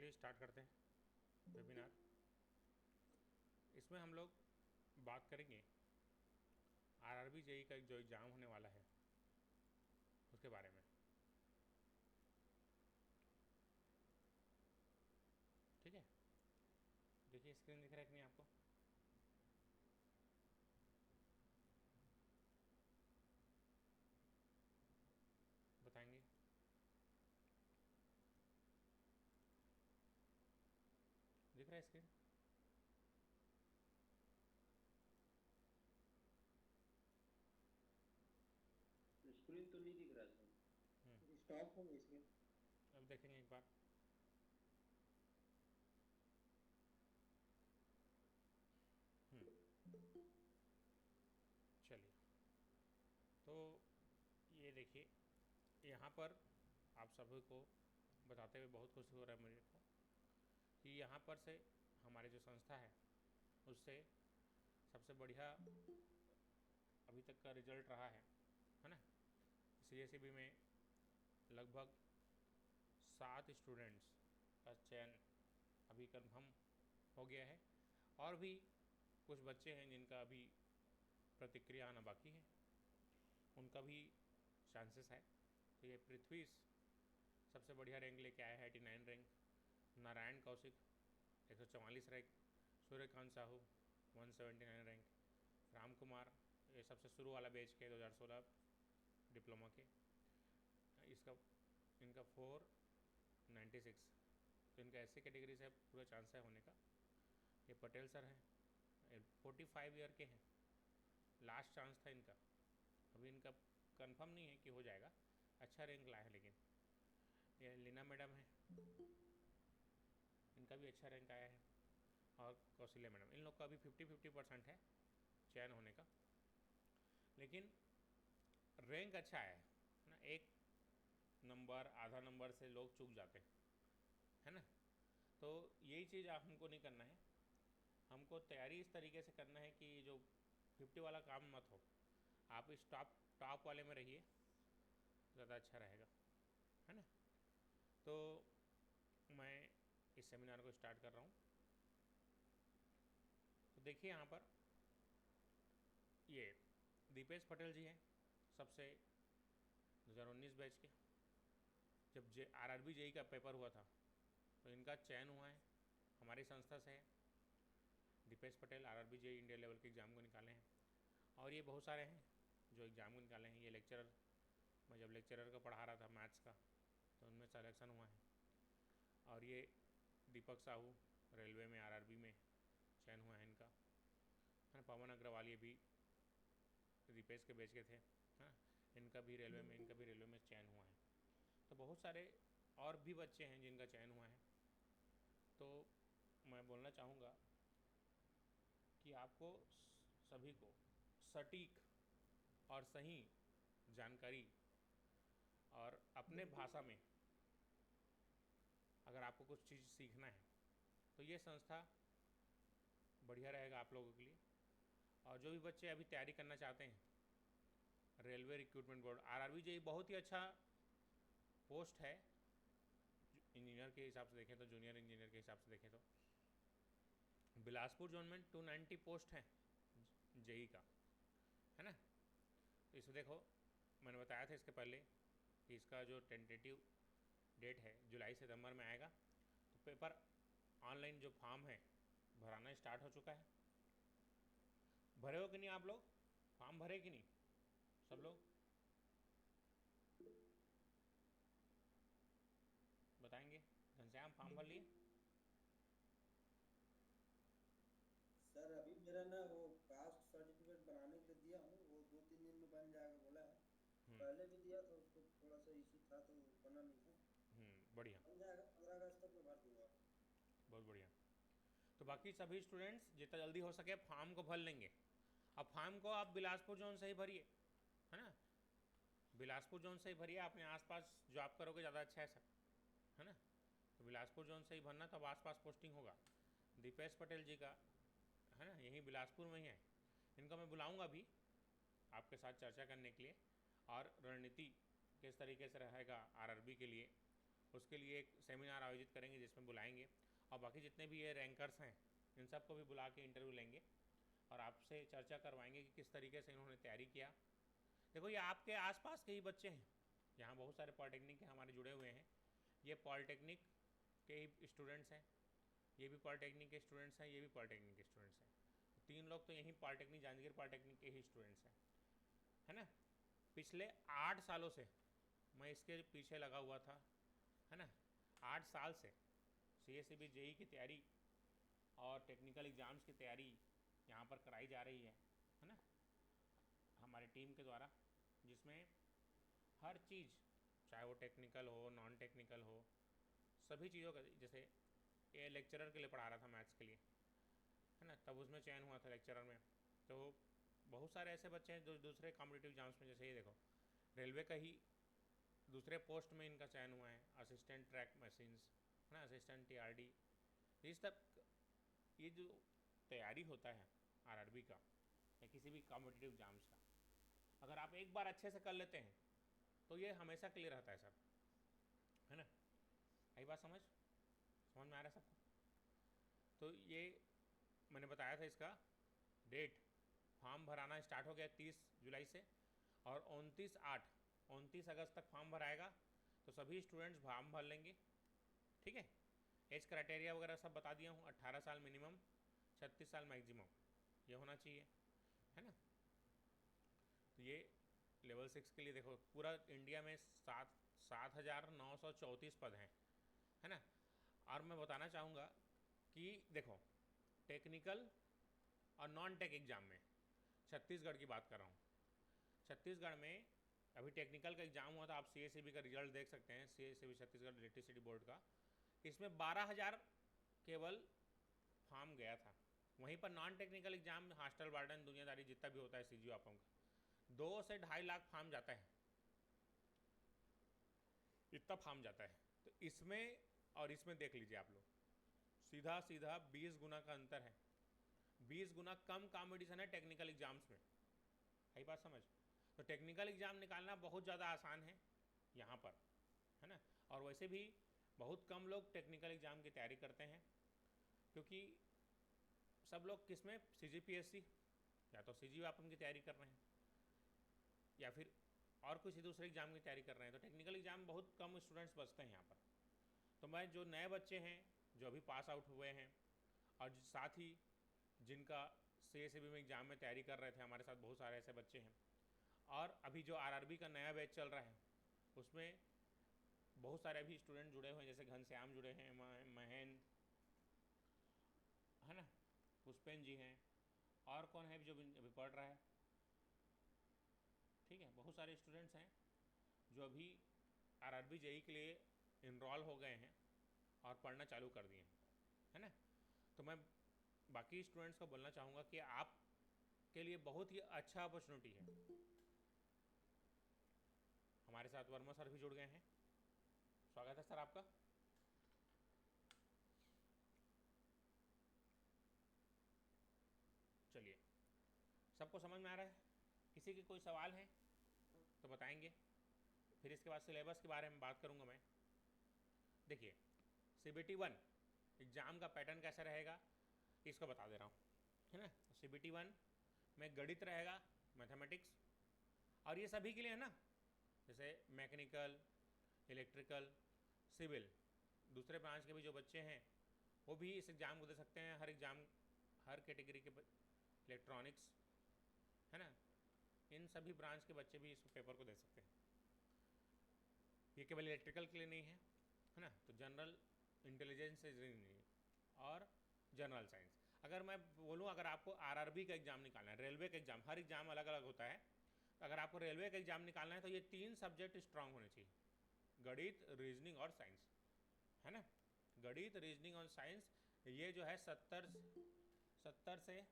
चलिए स्टार्ट करते हैं वेबिनार। इसमें हम लोग बात करेंगे आरआरबी जेई का जो एग्ज़ाम होने वाला है उसके बारे में। ठीक है, देखिए स्क्रीन दिख रहा है कि नहीं आपको? बताएंगे। दिख रहा है स्क्रीन? स्क्रीन तो नहीं दिख रहा सर। स्टॉप हो गई स्क्रीन। अब देखेंगे एक बार। चलिए, तो ये देखिए, यहाँ पर आप सभी को बताते हुए बहुत खुशी हो रहा है मेरे को कि यहाँ पर से हमारे जो संस्था है उससे सबसे बढ़िया अभी तक का रिजल्ट रहा है ना। सीएसईबी में लगभग 7 स्टूडेंट्स का चयन अभी कंफर्म हो गया है और भी कुछ बच्चे हैं जिनका अभी प्रतिक्रिया आना बाकी है, उनका भी चांसेस है। तो ये पृथ्वी सबसे बढ़िया रैंक लेके आया है, 89 rank. Narayan Kaushik 144 rank. Suryakant Sahu 179 rank. Ram Kumar, ये सबसे शुरू वाला बैच के 2016 डिप्लोमा के, इनका 496। तो इनका ऐसी कैटेगरी से पूरा चांस है होने का। ये पटेल सर हैं, 45 ईयर के हैं, लास्ट चांस था इनका। अभी इनका कंफर्म नहीं है कि हो जाएगा, अच्छा रैंक लाया है। लेकिन ये लीना मैडम है, इनका भी अच्छा रैंक आया है। और कौशल्या मैडम, इन लोग का अभी 50-50% है चयन होने का। लेकिन रैंक अच्छा है ना, एक नंबर आधा नंबर से लोग चूक जाते हैं, है ना। तो यही चीज़ आप हमको नहीं करना है। हमको तैयारी इस तरीके से करना है कि जो 50 वाला काम मत हो, आप इस टॉप वाले में रहिए, ज़्यादा अच्छा रहेगा, है ना। तो मैं इस सेमिनार को स्टार्ट कर रहा हूँ। तो देखिए यहाँ पर ये दीपेश पटेल जी हैं, सबसे 2019 बैच के। जब आरआरबी जेई का पेपर हुआ था तो इनका चयन हुआ है, हमारी संस्था से है। Dipesh Patel RRB JE India level के एग्ज़ाम को निकाले हैं और ये बहुत सारे हैं जो एग्ज़ाम को निकाले हैं। ये लेक्चरर, मैं जब लेक्चरर का पढ़ा रहा था मैथ्स का तो उनमें सिलेक्शन हुआ है। और ये दीपक साहू रेलवे में आरआरबी में चयन हुआ है इनका, है ना। पवन अग्रवाल ये भी दीपेश के बैच के थे, हाँ, इनका भी रेलवे में चयन हुआ है। तो बहुत सारे और भी बच्चे हैं जिनका चयन हुआ है। तो मैं बोलना चाहूँगा कि आपको सभी को सटीक और सही जानकारी और अपने भाषा में अगर आपको कुछ चीज़ सीखना है तो ये संस्था बढ़िया रहेगा आप लोगों के लिए। और जो भी बच्चे अभी तैयारी करना चाहते हैं, railway recruitment board RRB JE बहुत ही अच्छा पोस्ट है। इंजीनियर के हिसाब से देखें तो, जूनियर इंजीनियर के हिसाब से देखें तो बिलासपुर जोन में 290 पोस्ट हैं जेई का, है ना। तो इसमें देखो, मैंने बताया था इसके पहले कि इसका जो टेंटेटिव डेट है जुलाई सितंबर में आएगा। तो पेपर ऑनलाइन जो फॉर्म है भराना स्टार्ट हो चुका है। भरे हो कि नहीं आप लोग? फॉर्म भरे कि नहीं सब लोग? बताएंगे। घनश्याम फॉर्म भर लिए? सर अभी मेरा ना वो कास्ट सर्टिफिकेट बनाने के लिए दिया हूँ, वो 2-3 दिन में बन जाएगा बोला है। पहले भी दिया था, उसको थोड़ा सा इशू था तो बना नहीं था। बढ़िया, बन जाएगा, 15 अगस्त तक मैं भर दूंगा। बहुत बढ़िया। तो बाकी सभी स्टूडेंट्स जितना जल्दी हो सके फॉर्म को भर लेंगे। अब फॉर्म को आप बिलासपुर जोन से ही भरिए, है ना। बिलासपुर जोन से ही भरिए, अपने आसपास जॉब करोगे ज़्यादा अच्छा है सर, है ना। तो बिलासपुर जोन से ही भरना, तब आसपास पोस्टिंग होगा। दीपेश पटेल जी का, है ना, यहीं बिलासपुर में ही है। इनको मैं बुलाऊंगा भी आपके साथ चर्चा करने के लिए, और रणनीति किस तरीके से रहेगा आरआरबी के लिए उसके लिए एक सेमिनार आयोजित करेंगे जिसमें बुलाएंगे, और बाकी जितने भी ये रैंकर्स हैं इन सबको भी बुला के इंटरव्यू लेंगे और आपसे चर्चा करवाएंगे कि किस तरीके से इन्होंने तैयारी किया। देखो ये आपके आसपास के ही बच्चे हैं, यहाँ बहुत सारे पॉलिटेक्निक के हमारे जुड़े हुए हैं, ये पॉलिटेक्निक के ही स्टूडेंट्स हैं, ये भी पॉलिटेक्निक के स्टूडेंट्स हैं, ये भी पॉलिटेक्निक के स्टूडेंट्स हैं। तो 3 लोग तो यहीं पॉलिटेक्निक जांजगीर पॉलिटेक्निक के ही स्टूडेंट्स हैं, है ना। पिछले 8 सालों से मैं इसके पीछे लगा हुआ था, है ना। 8 साल से CSEB JEE की तैयारी और टेक्निकल एग्ज़ाम्स की तैयारी यहाँ पर कराई जा रही है ना, हमारी टीम के द्वारा, जिसमें हर चीज़, चाहे वो टेक्निकल हो नॉन टेक्निकल हो, सभी चीज़ों का, जैसे ये लेक्चरर के लिए पढ़ा रहा था मैथ्स के लिए, है ना, तब उसमें चयन हुआ था लेक्चरर में। तो बहुत सारे ऐसे बच्चे हैं जो दूसरे कॉम्पिटिटिव एग्जाम्स में, जैसे ये देखो रेलवे का ही दूसरे पोस्ट में इनका चयन हुआ है, असिस्टेंट ट्रैक मशीन्स, है ना, असिस्टेंट TRD। इस तक ये जो तैयारी होता है RRB का या किसी भी कॉम्पिटिटिव एग्जाम्स का, अगर आप एक बार अच्छे से कर लेते हैं तो ये हमेशा क्लियर रहता है सर, है ना। आई बात समझ में आ रहा है सबको। तो ये मैंने बताया था, इसका डेट फॉर्म भराना स्टार्ट हो गया 30 जुलाई से, और 29 अगस्त तक फॉर्म भराएगा। तो सभी स्टूडेंट्स फॉर्म भर लेंगे, ठीक है। एज क्राइटेरिया वगैरह सब बता दिया हूँ, 18 साल मिनिमम, 36 साल मैक्सिमम ये होना चाहिए, है ना। तो ये लेवल 6 के लिए देखो पूरा इंडिया में 7,934 पद हैं, है ना। और मैं बताना चाहूँगा कि देखो टेक्निकल और नॉन टेक एग्ज़ाम में, छत्तीसगढ़ की बात कर रहा हूँ, छत्तीसगढ़ में अभी टेक्निकल का एग्ज़ाम हुआ था, आप CSEB का रिजल्ट देख सकते हैं, CSEB छत्तीसगढ़ इलेक्ट्रिसिटी बोर्ड का, इसमें 12,000 केवल फॉर्म गया था। वहीं पर non technical exam, hostel warden दुनियादारी जितना भी होता है CGO आपका, 2 से 2.5 लाख फॉर्म जाता है, इतना फॉर्म जाता है। तो इसमें और इसमें देख लीजिए आप लोग, सीधा 20 गुना का अंतर है, 20 गुना कम कॉम्पिटिशन है टेक्निकल एग्जाम्स में, है बात समझ। तो टेक्निकल एग्ज़ाम निकालना बहुत ज़्यादा आसान है यहाँ पर, है ना। और वैसे भी बहुत कम लोग टेक्निकल एग्ज़ाम की तैयारी करते हैं, क्योंकि सब लोग किस में, CGPSC या तो CGO की तैयारी कर रहे हैं, या फिर और किसी दूसरे एग्ज़ाम की तैयारी कर रहे हैं। तो टेक्निकल एग्ज़ाम बहुत कम स्टूडेंट्स बचते हैं यहाँ पर। तो मैं जो नए बच्चे हैं जो अभी पास आउट हुए हैं, और साथ ही जिनका CSEB में एग्ज़ाम में तैयारी कर रहे थे, हमारे साथ बहुत सारे ऐसे बच्चे हैं, और अभी जो RRB का नया बैच चल रहा है उसमें बहुत सारे अभी स्टूडेंट जुड़े हुए हैं, जैसे घनश्याम जुड़े हैं, महेन, है ना, पुष्पेन जी हैं, और कौन है जो अभी पढ़ रहा है, ठीक है। बहुत सारे स्टूडेंट्स हैं जो अभी RRB JEE के लिए इनरोल हो गए हैं और पढ़ना चालू कर दिए हैं, है ना। तो मैं बाकी स्टूडेंट्स को बोलना चाहूँगा कि आप के लिए बहुत ही अच्छा अपॉर्चुनिटी है। हमारे साथ वर्मा सर भी जुड़ गए हैं, स्वागत है सर आपका। चलिए, सबको समझ में आ रहा है? किसी के कोई सवाल है तो बताएंगे, फिर इसके बाद सिलेबस के बारे में बात करूंगा मैं। देखिए CBT 1 एग्ज़ाम का पैटर्न कैसा रहेगा इसको बता दे रहा हूँ, है ना। CBT 1 में गणित रहेगा, मैथमेटिक्स, और ये सभी के लिए है ना, जैसे मैकेनिकल, इलेक्ट्रिकल, सिविल, दूसरे ब्रांच के भी जो बच्चे हैं वो भी इस एग्ज़ाम को दे सकते हैं। हर कैटेगरी के इलेक्ट्रॉनिक्स, है ना, इन सभी ब्रांच के बच्चे भी इस पेपर को दे सकते हैं। ये केवल इलेक्ट्रिकल के लिए नहीं है ना। तो जनरल इंटेलिजेंस नहीं और जनरल साइंस। अगर मैं बोलूँ, अगर आपको RRB का एग्ज़ाम निकालना है, रेलवे का एग्ज़ाम, हर एग्ज़ाम अलग अलग होता है, तो अगर आपको रेलवे का एग्ज़ाम निकालना है तो ये 3 सब्जेक्ट स्ट्रांग होने चाहिए, गणित, रीजनिंग और साइंस, है ना। गणित, रीजनिंग और साइंस, ये जो है 70 से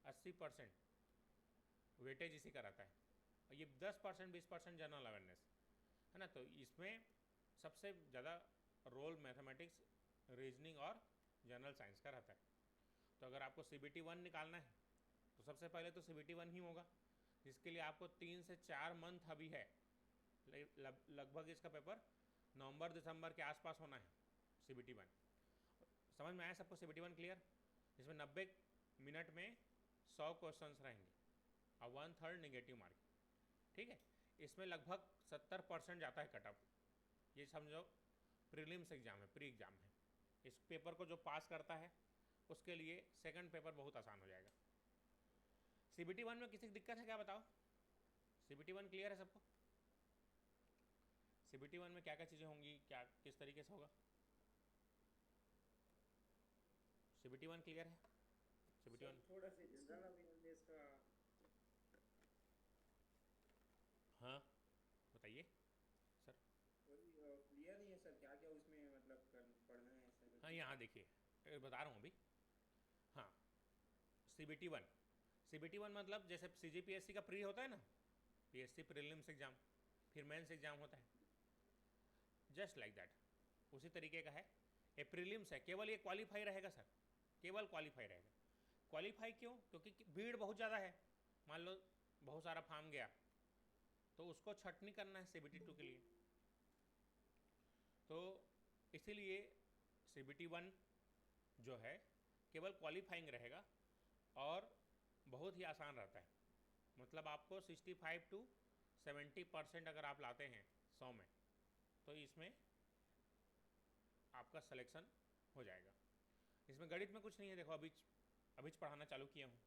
80% वेटेज इसी का रहता है, और ये 10% 20% जनरल अवेयरनेस, है ना। तो इसमें सबसे ज़्यादा रोल मैथमेटिक्स, रीजनिंग और जनरल साइंस का रहता है। तो अगर आपको CBT 1 निकालना है तो सबसे पहले तो CBT 1 ही होगा, जिसके लिए आपको 3 से 4 मंथ अभी है, लगभग इसका पेपर नवंबर दिसंबर के आसपास होना है CBT 1। समझ में आया सबको CBT 1 क्लियर? इसमें 90 मिनट में 100 क्वेश्चंस रहेंगे और 1/3 नेगेटिव मार्क। ठीक है, इसमें लगभग 70% जाता है कट ऑफ। ये समझो प्रीलिम्स एग्जाम है, प्री एग्जाम है। इस पेपर को जो पास करता है उसके लिए सेकंड पेपर बहुत आसान हो जाएगा। CBT 1 में किसी की दिक्कत है क्या बताओ? CBT 1 क्लियर है सबको? CBT 1 में क्या क्या चीज़ें होंगी, क्या किस तरीके से होगा? CBT 1 क्लियर है? CBT 1 थोड़ा सा जनरल अवेयरनेस का। हाँ बताइए सर। क्लियर नहीं है सर, क्या क्या उसमें मतलब पढ़ना है सर? हाँ यहाँ देखिए बता रहा हूँ अभी। हाँ CBT 1, CBT 1 मतलब जैसे CGPSC का प्री होता है ना, PSC प्रीलिम्स एग्जाम, फिर मेंस एग्जाम होता है, जस्ट लाइक दैट उसी तरीके का है। ये प्रीलिम्स है, केवल ये क्वालिफाई रहेगा सर, केवल क्वालिफाई रहेगा। क्वालिफाई क्यों? क्योंकि भीड़ बहुत ज़्यादा है। मान लो बहुत सारा फॉर्म गया तो उसको छटनी करना है CBT 2 के लिए, तो इसीलिए CBT 1 जो है केवल क्वालिफाइंग रहेगा और बहुत ही आसान रहता है। मतलब आपको 65 to 70% अगर आप लाते हैं 100 में तो इसमें आपका सिलेक्शन हो जाएगा। इसमें गणित में कुछ नहीं है, देखो अभी पढ़ाना चालू किया हूँ,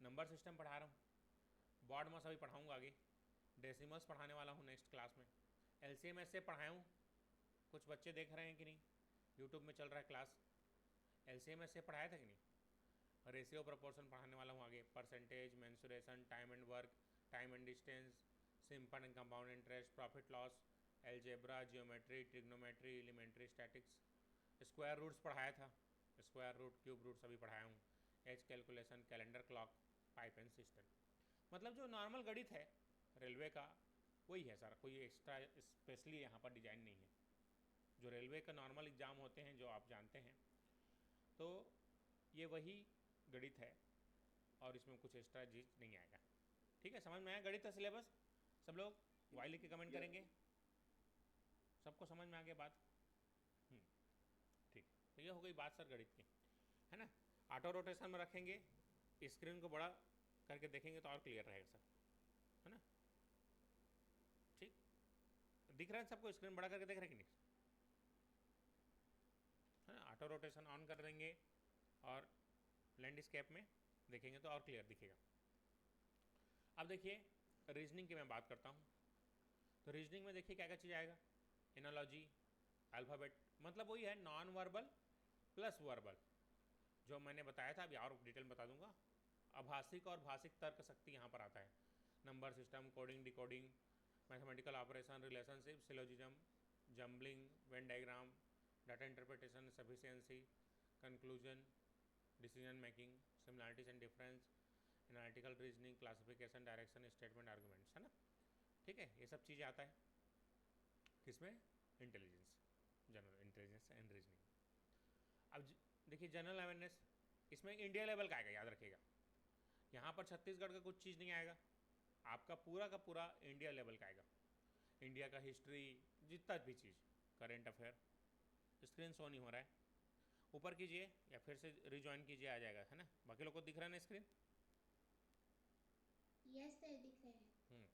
नंबर सिस्टम पढ़ा रहा हूँ, बॉड मास अभी पढ़ाऊँगा, आगे डेसिमल्स पढ़ाने वाला हूँ नेक्स्ट क्लास में, LCM ऐसे पढ़ाया हूँ। कुछ बच्चे देख रहे हैं कि नहीं, यूट्यूब में चल रहा है क्लास, LCM ऐसे पढ़ाया था कि नहीं? रेशियो प्रोपोर्शन पढ़ाने वाला हूँ आगे, percentage, mensuration, time and work, time and distance, simple and compound interest, profit loss, algebra, geometry, trigonometry, elementary statics, square roots पढ़ाया था, स्क्वायर रूट, क्यूब रूट सभी पढ़ाया हूँ, age calculation, calendar clock, pipe and cistern. मतलब जो normal गणित है railway का वही है सर, कोई एक्स्ट्रा स्पेशली यहाँ पर डिज़ाइन नहीं है। जो रेलवे का नॉर्मल एग्ज़ाम होते हैं जो आप जानते हैं, तो ये वही गणित है और इसमें कुछ एक्स्ट्रा चीज नहीं आएगा। ठीक है, समझ में आया गणित का सिलेबस? सब लोग वाई लिख के कमेंट करेंगे। सबको समझ में आ गया बात? ठीक, तो ये हो गई बात सर गणित की, है ना। ऑटो रोटेशन में रखेंगे, स्क्रीन को बड़ा करके देखेंगे तो और क्लियर रहेगा सर, है ना। ठीक, दिख रहा है सबको? स्क्रीन बड़ा करके देख रहे कि नहीं? है ना, ऑटो रोटेशन ऑन कर देंगे और लैंडस्केप में देखेंगे तो और क्लियर दिखेगा। अब देखिए रीजनिंग की मैं बात करता हूँ, तो रीजनिंग में देखिए क्या क्या चीज़ आएगा, एनालॉजी, अल्फ़ाबेट, मतलब वही है नॉन वर्बल प्लस वर्बल जो मैंने बताया था, अभी और डिटेल बता दूंगा। आभाषिक और भाषिक तर्क शक्ति यहाँ पर आता है, number system, coding, decoding, mathematical operation, relationship, syllogism, jumbling, Venn diagram, data interpretation, sufficiency, conclusion, decision making, similarities and difference, analytical reasoning, classification, direction, statement, arguments, है ना। ठीक है, ये सब चीज़ें आता है किसमें? Intelligence, general intelligence and reasoning. अब देखिए जनरल अवेयरनेस, इसमें इंडिया लेवल का आएगा, याद रखिएगा। यहाँ पर छत्तीसगढ़ का कुछ चीज़ नहीं आएगा, आपका पूरा का पूरा इंडिया लेवल का आएगा। इंडिया का हिस्ट्री, जितना भी चीज़, करेंट अफेयर। स्क्रीन शो नहीं हो रहा है, ऊपर कीजिए या फिर से रिज्वाइन कीजिए, आ जाएगा, है ना। बाकी लोग को दिख रहा है ना स्क्रीन? यस सर, दिख रहे हैं।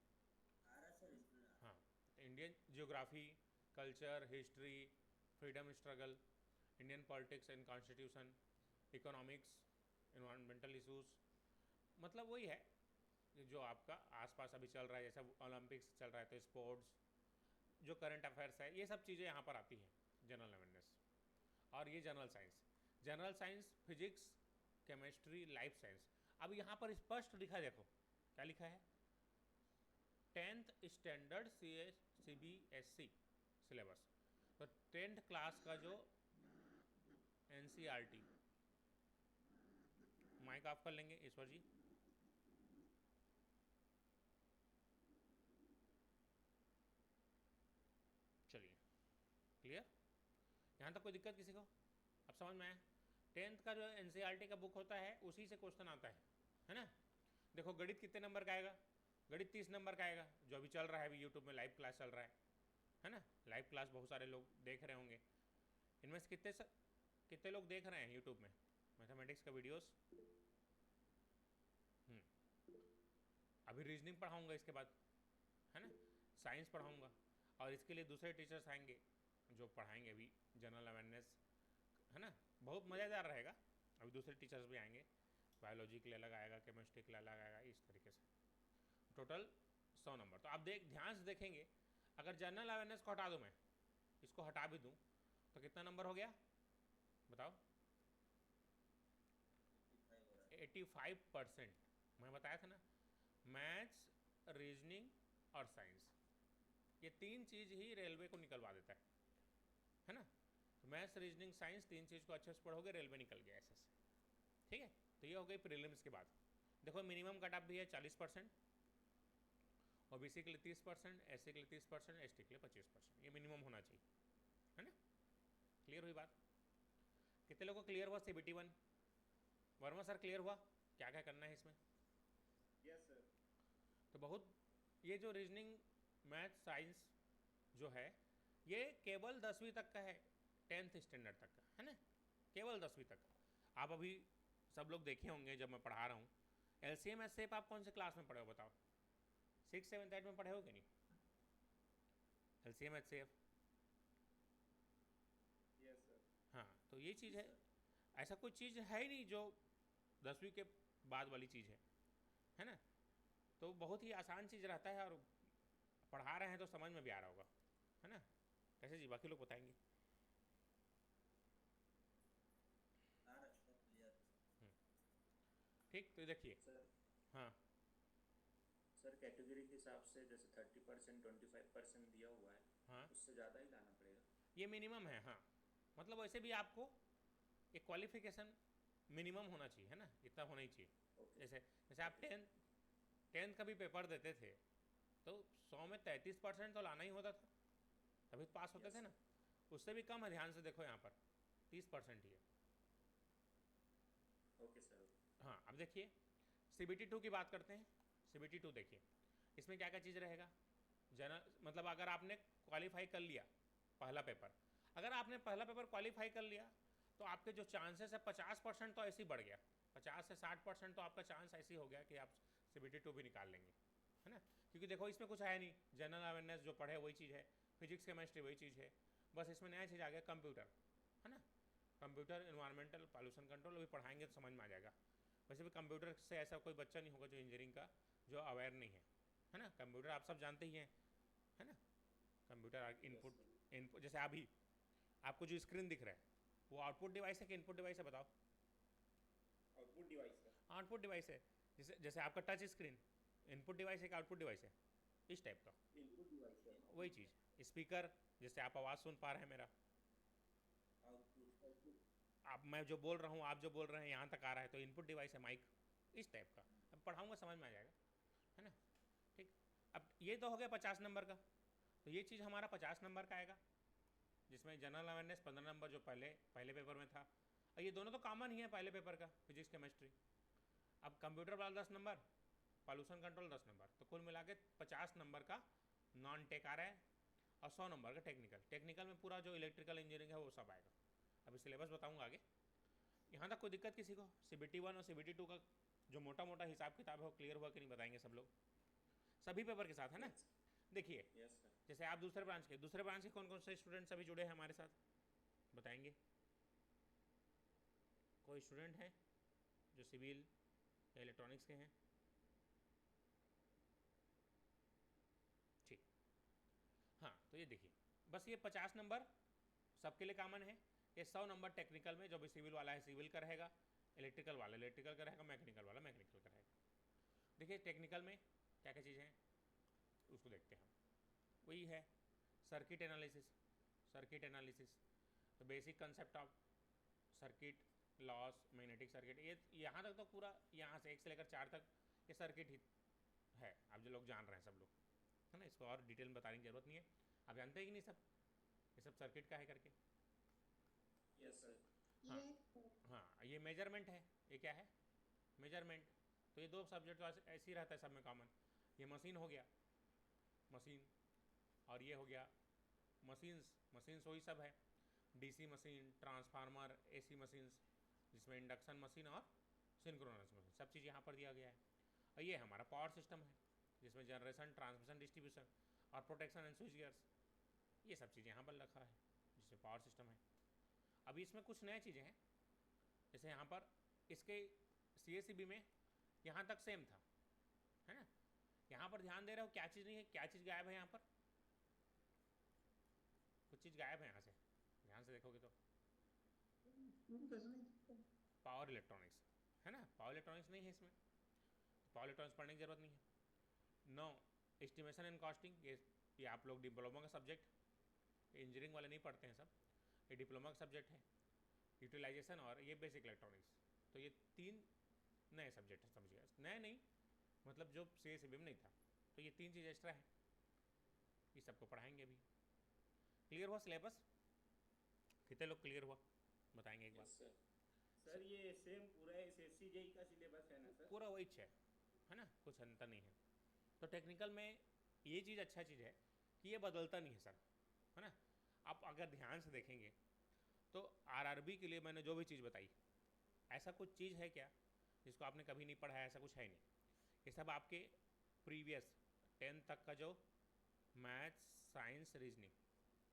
आ रहा सर स्क्रीन? हाँ, Indian geography, culture, history, freedom struggle, Indian politics and constitution, economics, environmental issues, मतलब वही है जो आपका आसपास अभी चल रहा है, जैसा ओलंपिक्स चल रहा है तो स्पोर्ट्स, जो करंट अफेयर्स है, ये सब चीज़ें यहाँ पर आती हैं जनरल अवेयरनेस। और ये general science, general science, physics, chemistry, life science. अब यहाँ पर स्पष्ट लिखा है, देखो क्या लिखा है, 10th स्टैंडर्ड CBSC सिलेबस, तो 10th क्लास का जो NCERT, माइक ऑफ कर लेंगे ईश्वर जी। चलिए क्लियर, यहाँ तक कोई दिक्कत किसी को? अब समझ में आया? 10th का जो NCERT का बुक होता है उसी से क्वेश्चन आता है ना। देखो गणित कितने नंबर का आएगा? गणित 30 नंबर का आएगा, जो अभी चल रहा है, अभी यूट्यूब में लाइव क्लास चल रहा है, है ना। लाइव क्लास बहुत सारे लोग देख रहे होंगे। इनमें से कितने लोग देख रहे हैं यूट्यूब में मैथमेटिक्स का वीडियोस? अभी रीजनिंग पढ़ाऊँगा इसके बाद, है ना, साइंस पढ़ाऊँगा, और इसके लिए दूसरे टीचर्स आएंगे जो पढ़ाएंगे अभी जनरल अवेयरनेस, है ना, बहुत मज़ेदार रहेगा। अभी दूसरे टीचर्स भी आएंगे, बायोलॉजी के लिए अलग आएगा, केमिस्ट्री के लिए अलग आएगा, इस तरीके से टोटल 100 नंबर। तो आप ध्यान से देखेंगे, अगर जनरल अवेयरनेस को हटा दूँ, मैं इसको हटा भी दूँ, तो कितना नंबर हो गया बताओ? 85%। मैं बताया था ना, मैथ्स, रीजनिंग और साइंस, ये तीन चीज़ ही रेलवे को निकलवा देता है ना। तो मैथ्स, रीजनिंग, साइंस, तीन चीज़ को अच्छे से पढ़ोगे, रेलवे निकल गया ऐसे से। ठीक है, तो ये हो गई प्रीलिम्स के बाद। देखो मिनिमम कट ऑफ भी है 40%, ओबीसी के लिए 30%, एससी के लिए 30%, एसटी के लिए 25%, ये मिनिमम होना चाहिए, है ना। क्लियर हुई बात? कितने लोगों को क्लियर हुआ CBT 1? वर्मा सर क्लियर हुआ क्या क्या करना है इसमें? Yes sir. तो बहुत, ये जो रीजनिंग, मैथ, साइंस जो है, ये केवल 10वीं तक का है, 10th स्टैंडर्ड तक का, है ना, केवल 10वीं तक। आप अभी सब लोग देखे होंगे जब मैं पढ़ा रहा हूँ, LCM SAP आप कौन से क्लास में पढ़े हो बताओ? 6, 7, 8 में पढ़े हो कि नहीं? LCM SAP? Yes sir. हाँ, तो ये चीज़ है, ऐसा कोई चीज़ है ही नहीं जो 10वीं के बाद वाली चीज़ है ना। तो बहुत ही आसान चीज़ रहता है, और पढ़ा रहे हैं तो समझ में भी आ रहा होगा, है ना। कैसे जी, बाकी लोग बताएंगे। ठीक, तो देखिए सर। हाँ सर, कैटेगरी के हिसाब से जैसे 30%, 25% दिया हुआ है, हाँ, उससे ज़्यादा ही लाना पड़ेगा? ये मिनिमम है। हाँ, मतलब वैसे भी आपको एक क्वालिफिकेशन मिनिमम होना चाहिए, है ना, इतना होना ही चाहिए। जैसे जैसे आप 10th का भी पेपर देते थे, तो 100 में 33% तो लाना ही होता था, तभी तो पास होते थे ना। उससे भी कम है, ध्यान से देखो यहाँ पर 30% ही है। Okay sir. हाँ, अब देखिए CBT 2 की बात करते हैं। CBT 2 देखिए, इसमें क्या क्या चीज़ रहेगा। मतलब अगर आपने क्वालिफाई कर लिया पहला पेपर, अगर आपने पहला पेपर क्वालिफाई कर लिया, तो आपके जो चांसेस है 50% तो ऐसे ही बढ़ गया, 50 से 60% तो आपका चांस ऐसे ही हो गया कि आप CBT 2 भी निकाल लेंगे, है ना। क्योंकि देखो इसमें कुछ है नहीं, जनरल अवेयरनेस जो पढ़े वही चीज़ है, फिजिक्स केमिस्ट्री वही चीज़ है, बस इसमें नया चीज़ आ गया कंप्यूटर, है ना। कंप्यूटर, इन्वायरमेंटल, पॉल्यूशन कंट्रोल अभी पढ़ाएंगे तो समझ में आ जाएगा। वैसे भी कंप्यूटर से ऐसा कोई बच्चा नहीं होगा जो इंजीनियरिंग का जो अवेयर नहीं है ना। कंप्यूटर आप सब जानते ही हैं, है ना। कंप्यूटर इनपुट जैसे अभी आपको जो स्क्रीन दिख रहा है वो आउटपुट डिवाइस है कि इनपुट डिवाइस है बताओ? आउटपुट डिवाइस है। आउटपुट डिवाइस है। जैसे आपका टच स्क्रीन इनपुट डिवाइस है कि आउटपुट डिवाइस है, इस टाइप का इनपुट डिवाइस है। वही चीज़। स्पीकर, जैसे आप आवाज़ सुन पा रहे हैं मेरा, आउटपुट। आप, मैं जो बोल रहा हूँ, आप जो बोल रहे हैं यहाँ तक आ रहा है, तो इनपुट डिवाइस है माइक, इस टाइप का। अब पढ़ाऊँगा समझ में आ जाएगा, है ना। ठीक, अब ये तो हो गया 50 नंबर का, तो ये चीज़ हमारा 50 नंबर का आएगा, जिसमें जनरल अवेयरनेस 15 नंबर जो पहले पेपर में था, और ये दोनों तो कॉमन ही है पहले पेपर का, फिजिक्स केमिस्ट्री। अब कंप्यूटर वाला 10 नंबर, पॉल्यूशन कंट्रोल 10 नंबर, तो कुल मिला के 50 नंबर का नॉन टेक आ रहा है, और 100 नंबर का टेक्निकल में पूरा जो इलेक्ट्रिकल इंजीनियरिंग है वो सब आएगा। अभी सिलेबस बताऊंगा आगे। यहाँ तक कोई दिक्कत किसी को? CBT 1 और CBT 2 का जो मोटा मोटा हिसाब किताब है वो क्लियर हुआ कि नहीं बताएंगे सब लोग, सभी पेपर के साथ, है ना। देखिए जैसे आप दूसरे ब्रांच के कौन कौन से स्टूडेंट्स अभी जुड़े हैं हमारे साथ, बताएंगे? कोई स्टूडेंट है जो सिविल या इलेक्ट्रॉनिक्स के हैं? ठीक, हाँ, तो ये देखिए बस ये 50 नंबर सबके लिए कॉमन है। ये 100 नंबर टेक्निकल में, जो भी सिविल वाला है सिविल का रहेगा, इलेक्ट्रिकल वाला इलेक्ट्रिकल का रहेगा, मैकेनिकल वाला मैकेनिकल का रहेगा। देखिए टेक्निकल में क्या क्या चीज़ें हैं उसको देखते हैं हम। वही है सर्किट एनालिसिस, तो basic concept of circuit, loss, magnetic circuit, ये यहाँ तक तो पूरा, यहाँ से 1 से लेकर 4 तक ये सर्किट ही है, आप जो लोग जान रहे हैं सब लोग, है ना। इसको और डिटेल में बताने की जरूरत नहीं है, आप जानते हैं कि नहीं सब, ये सब सर्किट का है करके। Yes sir. हाँ हाँ, ये मेजरमेंट है, ये क्या है? मेजरमेंट। तो ये 2 सब्जेक्ट तो ऐसे ही रहता है सब में कॉमन। ये मशीन हो गया, मशीन, और ये हो गया मशीन्स मशीन्स वही सब है, DC machine, transformer, AC machines, जिसमें इंडक्शन मशीन और सिंक्रोनस मशीन, सब चीज़ यहाँ पर दिया गया है। और ये हमारा पावर सिस्टम है, जिसमें जनरेशन, ट्रांसमिशन, डिस्ट्रीब्यूशन और प्रोटेक्शन एंड स्विच गियर्स, ये सब चीज़ें यहाँ पर रखा है, जिसमें पावर सिस्टम है। अभी इसमें कुछ नई चीज़ें हैं, जैसे यहाँ पर इसके CACB में यहाँ तक सेम था, है ना। यहाँ पर ध्यान दे रहे हो क्या चीज़ नहीं है, क्या चीज़ गायब है यहाँ पर? कुछ चीज़ गायब है यहाँ से, ध्यान से देखोगे तो पावर इलेक्ट्रॉनिक्स, है ना। पावर इलेक्ट्रॉनिक्स नहीं है इसमें, पावर इलेक्ट्रॉनिक्स पढ़ने की ज़रूरत नहीं है। नो एस्टिमेशन एंड कॉस्टिंग, ये आप लोग डिप्लोमा का सब्जेक्ट, इंजीनियरिंग वाले नहीं पढ़ते हैं सब, ये डिप्लोमा का सब्जेक्ट है। यूटिलाइजेशन और ये बेसिक इलेक्ट्रॉनिक्स, तो ये 3 नए सब्जेक्ट है, समझिए। नए नहीं मतलब जो CACB में नहीं था, तो ये 3 चीज़ एक्स्ट्रा है, ये सबको पढ़ाएंगे अभी। क्लियर हुआ सिलेबस? कितने लोग क्लियर हुआ बताएंगे एक बार? सर ये सेम पूरा SSC JEE का सिलेबस है ना सर? पूरा वही है ना, कुछ अंतर नहीं है। तो टेक्निकल में ये चीज़ अच्छा चीज़ है कि ये बदलता नहीं है सर, है ना। आप अगर ध्यान से देखेंगे तो RRB के लिए मैंने जो भी चीज़ बताई, ऐसा कुछ चीज़ है क्या जिसको आपने कभी नहीं पढ़ा है? ऐसा कुछ है नहीं। ये सब आपके प्रीवियस 10th तक का जो मैथ्स, साइंस, रीजनिंग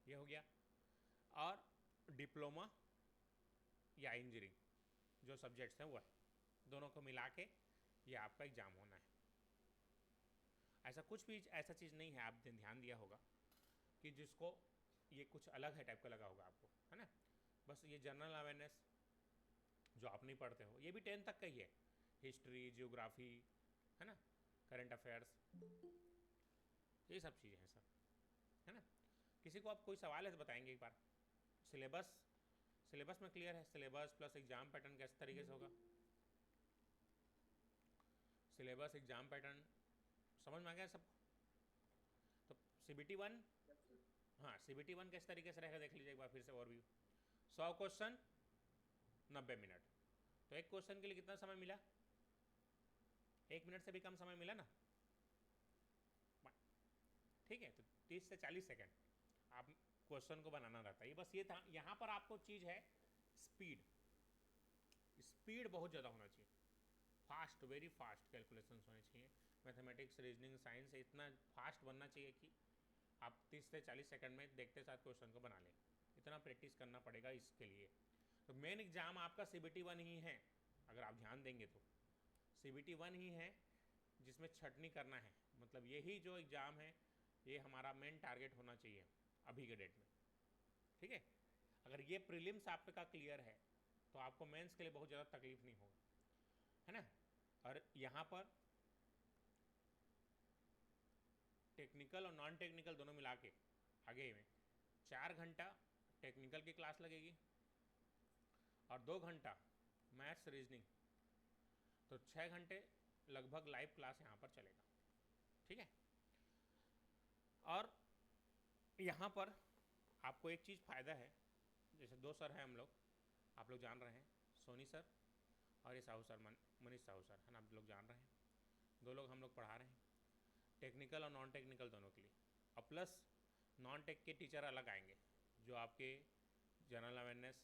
ये हो गया, और डिप्लोमा या इंजीनियरिंग जो सब्जेक्ट्स हैं वो है, दोनों को मिला के ये आपका एग्ज़ाम होना है। ऐसा कुछ भी ऐसा चीज़ नहीं है, आप ध्यान दिया होगा कि जिसको ये कुछ अलग है टाइप का लगा होगा आपको, है ना। बस ये जनरल अवेयरनेस जो आप नहीं पढ़ते हो, ये भी 10th तक का ही है, हिस्ट्री, जियोग्राफी, है ना, करंट अफेयर्स, ये सब चीज़ें हैं सर, है ना। किसी को आप कोई सवाल है तो बताएंगे एक बार। सिलेबस में क्लियर है? सिलेबस प्लस एग्जाम पैटर्न किस तरीके से होगा? सिलेबस, एग्जाम पैटर्न समझ में आ गया सबको? तो CBT 1, हाँ CBT 1 किस तरीके से रहेगा देख लीजिए एक बार फिर से ओवरव्यू। 100 क्वेश्चन 90 मिनट, तो एक क्वेश्चन के लिए कितना समय मिला? 1 मिनट से भी कम समय मिला ना, ठीक है। तो 30 से 40 सेकेंड आप क्वेश्चन को बनाना रहता है। ये बस ये था, यहाँ पर आपको चीज़ है स्पीड बहुत ज़्यादा होना चाहिए, फास्ट, वेरी फास्ट कैलकुलेशंस होने चाहिए। मैथमेटिक्स, रीजनिंग, साइंस इतना फास्ट बनना चाहिए कि आप 30 से 40 सेकंड में देखते साथ क्वेश्चन को बना लें। इतना प्रैक्टिस करना पड़ेगा इसके लिए। तो मेन एग्ज़ाम आपका CBT 1 ही है, अगर आप ध्यान देंगे तो CBT 1 ही है जिसमें छटनी करना है। मतलब यही जो एग्ज़ाम है ये हमारा मेन टारगेट होना चाहिए अभी के डेट में, ठीक है। अगर ये प्रीलिम्स आपका क्लियर है तो आपको मेंस के लिए बहुत ज़्यादा तकलीफ नहीं होगा, है ना। और यहाँ पर टेक्निकल और नॉन टेक्निकल दोनों मिला के आगे में 4 घंटा टेक्निकल की क्लास लगेगी और 2 घंटा मैथ्स, रीजनिंग, तो 6 घंटे लगभग लाइव क्लास यहाँ पर चलेगा, ठीक है। और यहाँ पर आपको एक चीज़ फ़ायदा है, जैसे 2 सर हैं हम लोग, आप लोग जान रहे हैं, सोनी सर और ये साहू सर, मनीष साहू सर, है ना, आप लोग जान रहे हैं। 2 लोग हम लोग पढ़ा रहे हैं, टेक्निकल और नॉन टेक्निकल दोनों के लिए। और प्लस नॉन टेक के टीचर अलग आएंगे जो आपके जनरल अवेयरनेस,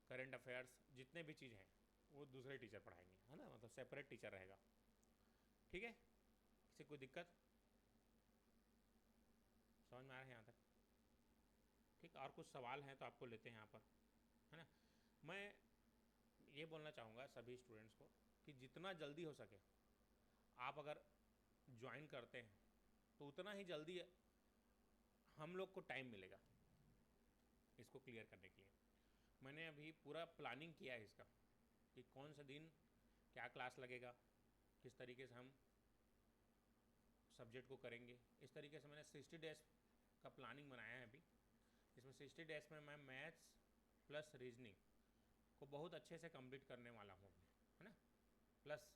करंट अफेयर्स, जितने भी चीज़ हैं वो दूसरे टीचर पढ़ाएंगे, है ना, मतलब सेपरेट टीचर रहेगा, ठीक है। किसी कोई दिक्कत समझ में आ रहा है यहाँ तक? ठीक, और कुछ सवाल हैं तो आपको लेते हैं यहाँ पर, है ना। मैं ये बोलना चाहूँगा सभी स्टूडेंट्स को कि जितना जल्दी हो सके आप अगर ज्वाइन करते हैं तो उतना ही जल्दी हम लोग को टाइम मिलेगा इसको क्लियर करने के लिए। मैंने अभी पूरा प्लानिंग किया है इसका कि कौन सा दिन क्या क्लास लगेगा, किस तरीके से हम सब्जेक्ट को करेंगे। इस तरीके से मैंने 60 डेज का प्लानिंग बनाया है अभी। इसमें 60 डेज में मैं मैथ्स प्लस रीजनिंग को बहुत अच्छे से कंप्लीट करने वाला हूँ, है ना। प्लस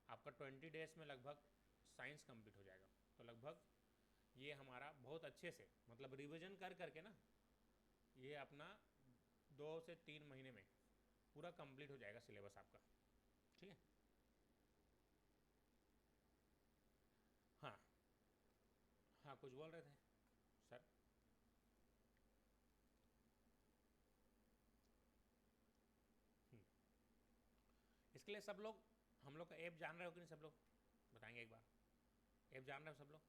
आपका 20 डेज में लगभग साइंस कंप्लीट हो जाएगा। तो लगभग ये हमारा बहुत अच्छे से, मतलब रिवीजन कर करके ना, ये अपना 2 से 3 महीने में पूरा कंप्लीट हो जाएगा सिलेबस आपका, ठीक है। हाँ हाँ, कुछ बोल रहे थे सर? इसके लिए सब लोग हम लोग का ऐप जान रहे हो कि नहीं? सब लोग बताएंगे एक बार, ऐप जान रहे हो सब लोग?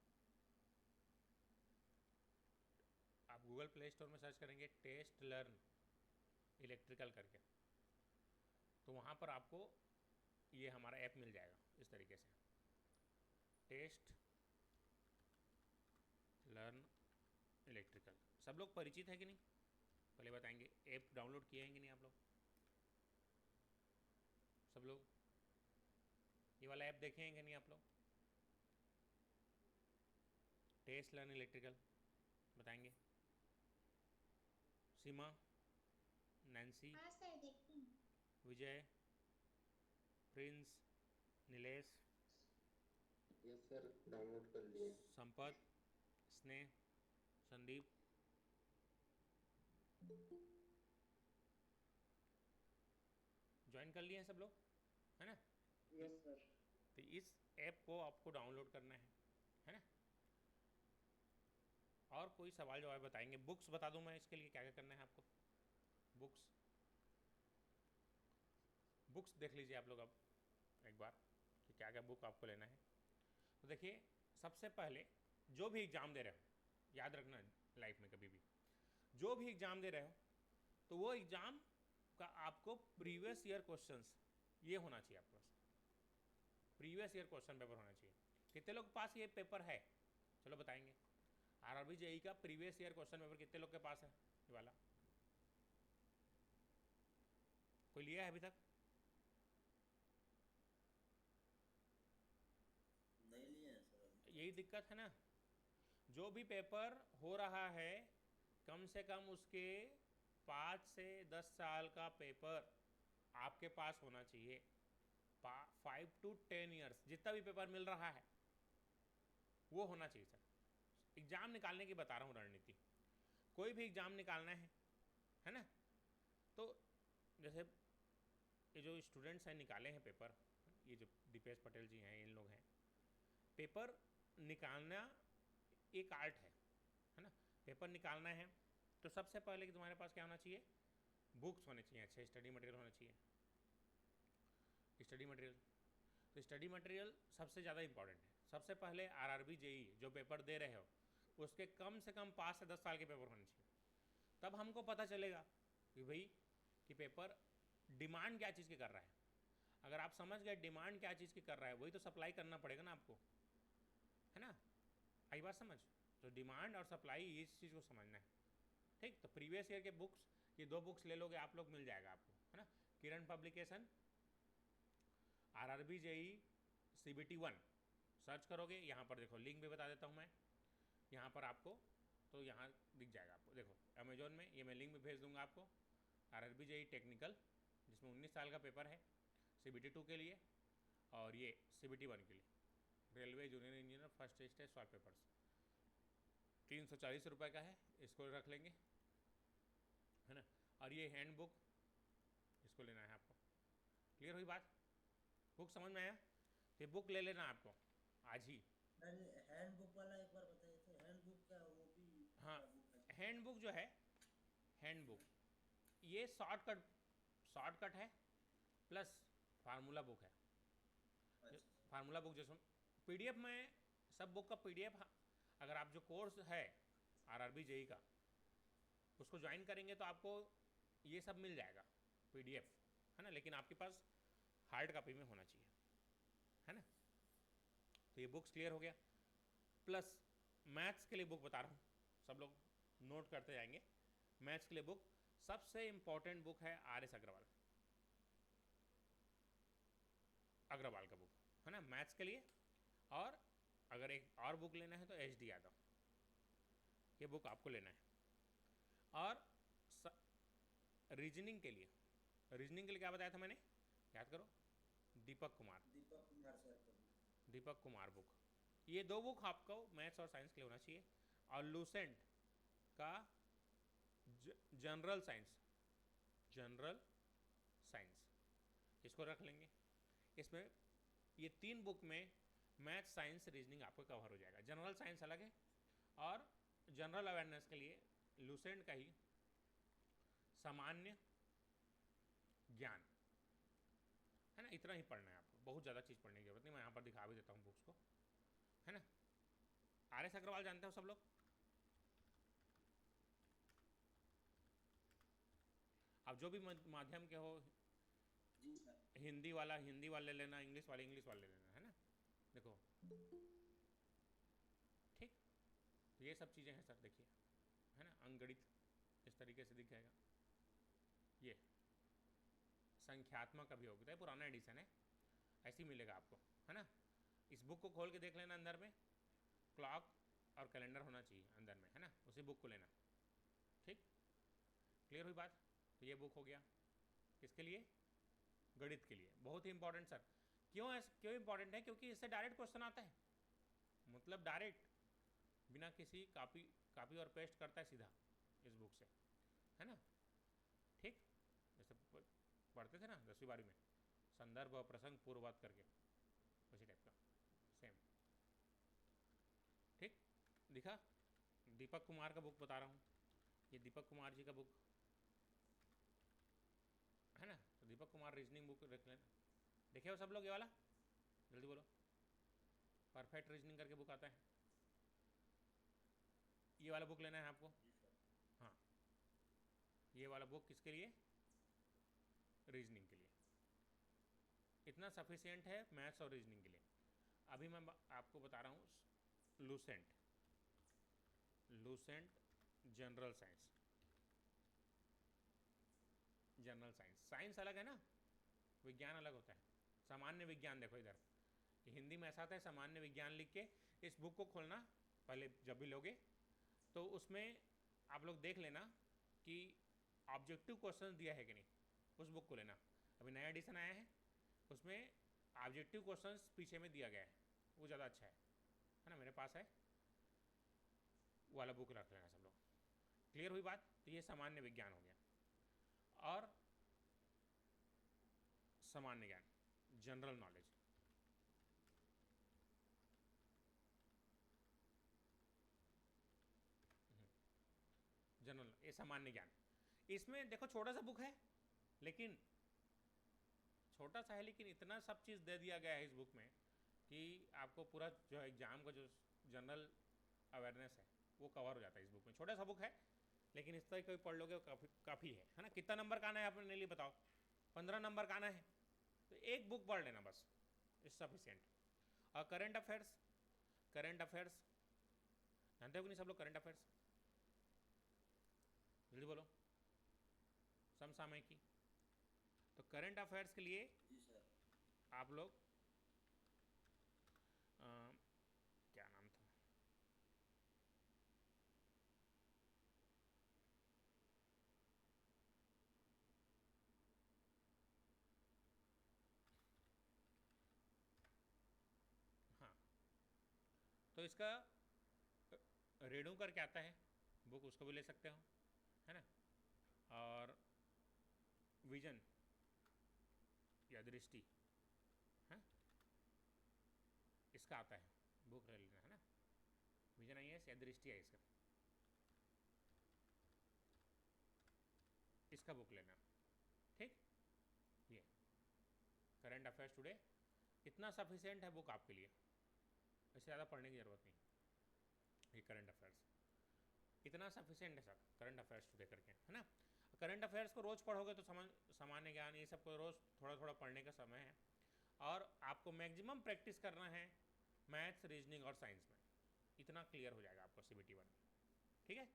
आप गूगल प्ले स्टोर में सर्च करेंगे टेस्ट लर्न इलेक्ट्रिकल करके, तो वहाँ पर आपको ये हमारा ऐप मिल जाएगा इस तरीके से, टेस्ट लर्न इलेक्ट्रिकल। सब लोग परिचित है कि नहीं? पहले बताएंगे, ऐप डाउनलोड किए हैं कि नहीं आप लोग? सब लोग ये वाला ऐप देखे हैं कि नहीं आप लोग? टेस्ट लर्न इलेक्ट्रिकल बताएंगे। सीमा, नैन्सी, हाँ सर देखती हूँ। Vijay, Prince, Nilesh, yes sir, download कर लिए। संपत, स्नेह, संदीप, ज्वाइन कर लिए हैं सब लोग, है ना? Yes sir. तो इस ऐप को आपको डाउनलोड करना है ना? और कोई सवाल जवाब बताएंगे? बुक्स बता दूं मैं इसके लिए क्या क्या करना है आपको? बुक्स देख लीजिए आप लोग अब एक बार कि क्या क्या बुक आपको लेना है। तो देखिए, सबसे पहले जो भी एग्ज़ाम दे रहे हो, याद रखना लाइफ में कभी भी जो भी एग्ज़ाम दे रहे हो, तो वो एग्ज़ाम का आपको प्रीवियस ईयर क्वेश्चंस ये होना चाहिए आपके पास, प्रीवियस ईयर क्वेश्चन पेपर होना चाहिए। कितने लोग के पास ये पेपर है? चलो बताएंगे। आरआरबी जेई का प्रीवियस ईयर क्वेश्चन पेपर कितने लोग के पास है? ये वाला कोई लिया है अभी तक? नहीं लिए हैं सर। यही दिक्कत है ना, जो भी पेपर हो रहा है कम से कम उसके 5 से 10 साल का पेपर आपके पास होना चाहिए। 5 to 10 ईयर्स जितना भी पेपर मिल रहा है वो होना चाहिए सर। एग्ज़ाम निकालने की बता रहा हूँ रणनीति, कोई भी एग्ज़ाम निकालना है ना? तो जैसे ये जो स्टूडेंट्स हैं निकाले हैं पेपर, ये जो दीपेश पटेल जी हैं, इन लोग हैं, पेपर निकालना एक आर्ट है ना? पेपर निकालना है तो सबसे पहले कि तुम्हारे पास क्या होना चाहिए? बुक्स होने चाहिए, अच्छे स्टडी मटेरियल होना चाहिए। स्टडी मटेरियल, तो स्टडी मटेरियल सबसे ज़्यादा इंपॉर्टेंट है। सबसे पहले आरआरबी जेई जो पेपर दे रहे हो उसके कम से कम 5 से 10 साल के पेपर होने चाहिए, तब हमको पता चलेगा कि भाई कि पेपर डिमांड क्या चीज़ की कर रहा है। अगर आप समझ गए डिमांड क्या चीज़ की कर रहा है, वही तो सप्लाई करना पड़ेगा ना आपको, है ना? आई बात समझ? तो डिमांड और सप्लाई इस चीज़ को समझना है, ठीक? तो प्रीवियस ईयर के बुक्स, ये 2 बुक्स ले लोगे आप लोग, मिल जाएगा आपको, है ना? Kiran publication RRB JE CBT 1 search करोगे, यहाँ पर देखो लिंक भी बता देता हूँ मैं, यहाँ पर आपको तो यहाँ दिख जाएगा आपको, देखो अमेजोन में, ये मैं लिंक भी भेज दूँगा आपको। आरआरबी जेई टेक्निकल जिसमें 19 साल का पेपर है CBT 2 के लिए, और ये CBT 1 के लिए railway junior engineer first stage solve papers 340 रुपये का है, इसको रख लेंगे, है ना? और ये हैंड बुक, इसको लेना है आपको। क्लियर हुई बात? बुक समझ में आया? ये बुक ले लेना आपको आज ही। हैंड बुक वाला एक बार बताइए तो, हैंड बुक क्या वो भी? हाँ, बुक है? हैंड बुक जो है, हैंड बुक ये शॉर्टकट है प्लस फार्मूला बुक है। अच्छा। फार्मूला बुक जैसे PDF में सब बुक का PDF, अगर आप जो कोर्स है आरआरबी जेई का उसको ज्वाइन करेंगे तो आपको ये सब मिल जाएगा PDF, है ना? लेकिन आपके पास हार्ड कॉपी में होना चाहिए, है ना? तो ये बुक्स क्लियर हो गया। प्लस मैथ्स के लिए बुक बता रहा हूँ, सब लोग नोट करते जाएंगे। मैथ्स के लिए बुक सबसे इम्पोर्टेंट बुक है RS अग्रवाल का बुक, है ना, मैथ्स के लिए। और अगर एक और बुक लेना है तो HD यादव, ये बुक आपको लेना है। और रीजनिंग के लिए क्या बताया था मैंने, याद करो? दीपक कुमार सर का। दीपक कुमार बुक, ये 2 बुक आपको मैथ्स और साइंस के लिए होना चाहिए। और लूसेंट का जनरल साइंस इसको रख लेंगे। इसमें ये 3 बुक में मैथ्स, साइंस, रीजनिंग आपको कवर हो जाएगा। जनरल साइंस अलग है, और जनरल अवेयरनेस के लिए लूसेंट का ही सामान्य ज्ञान, है ना, इतना ही पढ़ना है आपको, बहुत ज़्यादा चीज़ पढ़ने की जरूरत नहीं। मैं यहाँ पर दिखा भी देता हूँ बुक्स को, है ना। RS अग्रवाल जानते हो सब लोग? अब जो भी माध्यम के हो, जी सर। हिंदी वाला हिंदी वाले लेना, इंग्लिश वाले इंग्लिश वाले लेना, है ना। देखो ठीक, तो ये सब चीज़ें हैं सर, देखिए, है ना। अंकगणित इस तरीके से दिख जाएगा। ये संख्यात्मक अभियोग, तो पुराना एडिशन है, ऐसे ही मिलेगा आपको, है ना। इस बुक को खोल के देख लेना, अंदर में क्लॉक और कैलेंडर होना चाहिए अंदर में, है ना। उसी बुक को लेना, ठीक, क्लियर हुई बात। तो ये बुक हो गया किसके लिए? गणित के लिए। बहुत ही इंपॉर्टेंट सर। क्यों इंपॉर्टेंट है? क्योंकि इससे डायरेक्ट क्वेश्चन आता है, मतलब डायरेक्ट, बिना किसी कॉपी और पेस्ट करता है, सीधा इस बुक से, है ना। ठीक, जैसे पढ़ते थे ना 10वीं 12वीं में, संदर्भ और प्रसंग पूर्ववत करके, उसी टाइप का सेम। ठीक, दिखा। दीपक कुमार का बुक बता रहा हूँ, ये दीपक कुमार जी का बुक है ना। तो दीपक कुमार रीजनिंग बुक रख लेना। देखे हो सब लोग ये वाला? जल्दी बोलो। परफेक्ट रीजनिंग करके बुक आता है, ये वाला बुक लेना है आपको। हाँ, ये वाला बुक किसके लिए? रीजनिंग के लिए। इतना सफिशिएंट है मैथ्स और रीजनिंग के लिए। अभी मैं आपको बता रहा हूँ Lucent general science. General science, science अलग है ना, विज्ञान अलग होता है। सामान्य विज्ञान, देखो इधर हिंदी में ऐसा आता है, सामान्य विज्ञान लिख के इस बुक को खोलना पहले जब भी लोगे, तो उसमें आप लोग देख लेना कि ऑब्जेक्टिव क्वेश्चन दिया है कि नहीं, उस बुक को लेना। अभी नया एडिशन आया है, उसमें ऑब्जेक्टिव क्वेश्चंस पीछे में दिया गया है, वो ज़्यादा अच्छा है ना। मेरे पास है, वो वाला बुक रख लेना सब लोग। क्लियर हुई बात? तो ये सामान्य विज्ञान हो गया। और सामान्य ज्ञान, जनरल नॉलेज, जनरल, ये सामान्य ज्ञान। इसमें देखो छोटा सा बुक है, लेकिन छोटा सा है, लेकिन इतना सब चीज़ दे दिया गया है इस बुक में कि आपको पूरा जो एग्जाम का जो जनरल अवेयरनेस है वो कवर हो जाता है इस बुक में। छोटा सा बुक है, लेकिन इस तरह कोई पढ़ लोगे काफ़ी है ना। कितना नंबर का आना है अपने लिए बताओ? 15 नंबर का आना है, तो एक बुक पढ़ लेना बस, इज सफिशिएंट। और करंट अफेयर्स जानते हो कि नहीं सब लोग? करंट अफेयर्स जल्दी बोलो। समसामयिकी। तो करंट अफेयर्स के लिए जी सर। आप लोग क्या नाम था, हाँ, तो इसका रेणुकर क्या आता है बुक, उसको भी ले सकते हो, है ना। और विजन या दृष्टि, है, इसका आता है, बुक ले लेना, है ना। विजन IAS या दृष्टि IAS का, इसका बुक लेना, ठीक। ये करंट अफेयर्स टुडे इतना सफिशिएंट है बुक आपके लिए, इससे ज़्यादा पढ़ने की ज़रूरत नहीं। ये करंट अफेयर्स इतना सफिशिएंट है सर, करंट अफेयर्स टुडे करके, है ना। करंट अफेयर्स को रोज़ पढ़ोगे तो सामान्य ज्ञान ये सब को रोज़ थोड़ा थोड़ा पढ़ने का समय है। और आपको मैक्सिमम प्रैक्टिस करना है मैथ्स, रीजनिंग और साइंस में, इतना क्लियर हो जाएगा आपको CBT 1। ठीक है,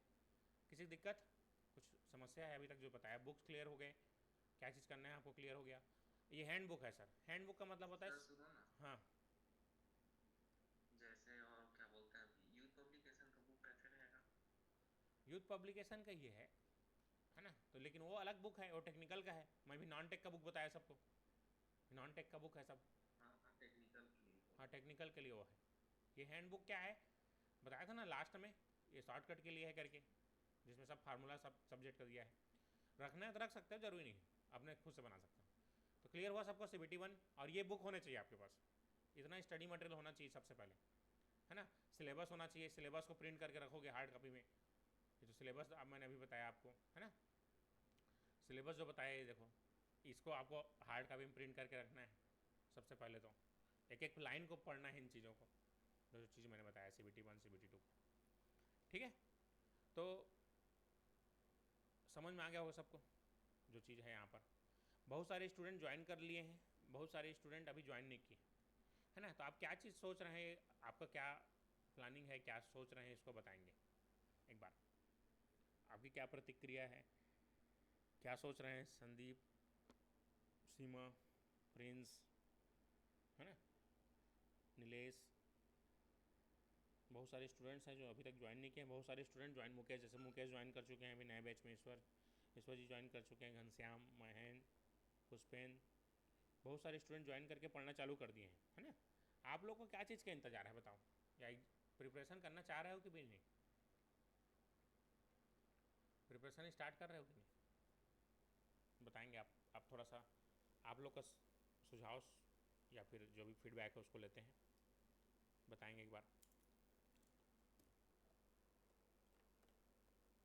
किसी दिक्कत, कुछ समस्या है अभी तक? जो बताया बुक्स क्लियर हो गए, क्या चीज़ करना है आपको क्लियर हो गया। ये हैंड बुक है सर। हैंड बुक का मतलब होता है, सुनो ना, हाँ, जैसे और क्या बोलते हैं, यूथ पब्लिकेशन का बुक कैसे रहेगा? यूथ पब्लिकेशन का ये है ना। तो लेकिन वो अलग बुक है, वो टेक्निकल का है। मैं भी नॉन टेक का बुक बताया सबको, नॉन टेक का बुक है सब। हाँ, टेक्निकल के लिए। हाँ, टेक्निकल के लिए वो है। ये हैंड बुक क्या है बताया था ना लास्ट में, ये शॉर्टकट के लिए है करके, जिसमें सब फार्मूला सब सब्जेक्ट का दिया है। रखना है तो रख सकते हो, जरूरी नहीं, अपने खुद से बना सकते हो। तो क्लियर हुआ सबको CBT 1। और ये बुक होने चाहिए आपके पास, इतना स्टडी मटेरियल होना चाहिए सबसे पहले, है ना। सिलेबस होना चाहिए, सिलेबस को प्रिंट करके रखोगे हार्ड कॉपी में। ये जो सिलेबस अब मैंने अभी बताया आपको, है ना, सिलेबस जो बताया ये देखो, इसको आपको हार्ड कॉपी में प्रिंट करके रखना है, सबसे पहले तो एक एक लाइन को पढ़ना है इन चीज़ों को, जो चीज़ मैंने बताया CBT 1 CBT 2। ठीक है, तो समझ में आ गया होगा सबको जो चीज़ है यहाँ पर। बहुत सारे स्टूडेंट ज्वाइन कर लिए हैं, बहुत सारे स्टूडेंट अभी ज्वाइन नहीं किए, है ना। तो आप क्या चीज़ सोच रहे हैं, आपका क्या प्लानिंग है, क्या सोच रहे हैं, इसको बताएंगे एक बार। आपकी क्या प्रतिक्रिया है, क्या सोच रहे हैं संदीप, सीमा, प्रिंस, है ना, नीलेश। बहुत सारे स्टूडेंट्स हैं जो अभी तक ज्वाइन नहीं किए हैं, बहुत सारे स्टूडेंट ज्वाइन, मुकेश जैसे मुकेश ज्वाइन कर चुके हैं अभी नए बैच में, ईश्वर जी ज्वाइन कर चुके हैं, घनश्याम, महेंद्र, पुष्पेन, बहुत सारे स्टूडेंट ज्वाइन करके पढ़ना चालू कर दिए हैं, है ना। आप लोग को क्या चीज़ का इंतज़ार है बताओ, या प्रिपरेशन करना चाह रहे हो कि भी नहीं, प्रिपरेशन स्टार्ट कर रहे हो कि नहीं, बताएंगे आप थोड़ा सा आप लोग का सुझाव या फिर जो भी फीडबैक है उसको लेते हैं, बताएंगे एक बार।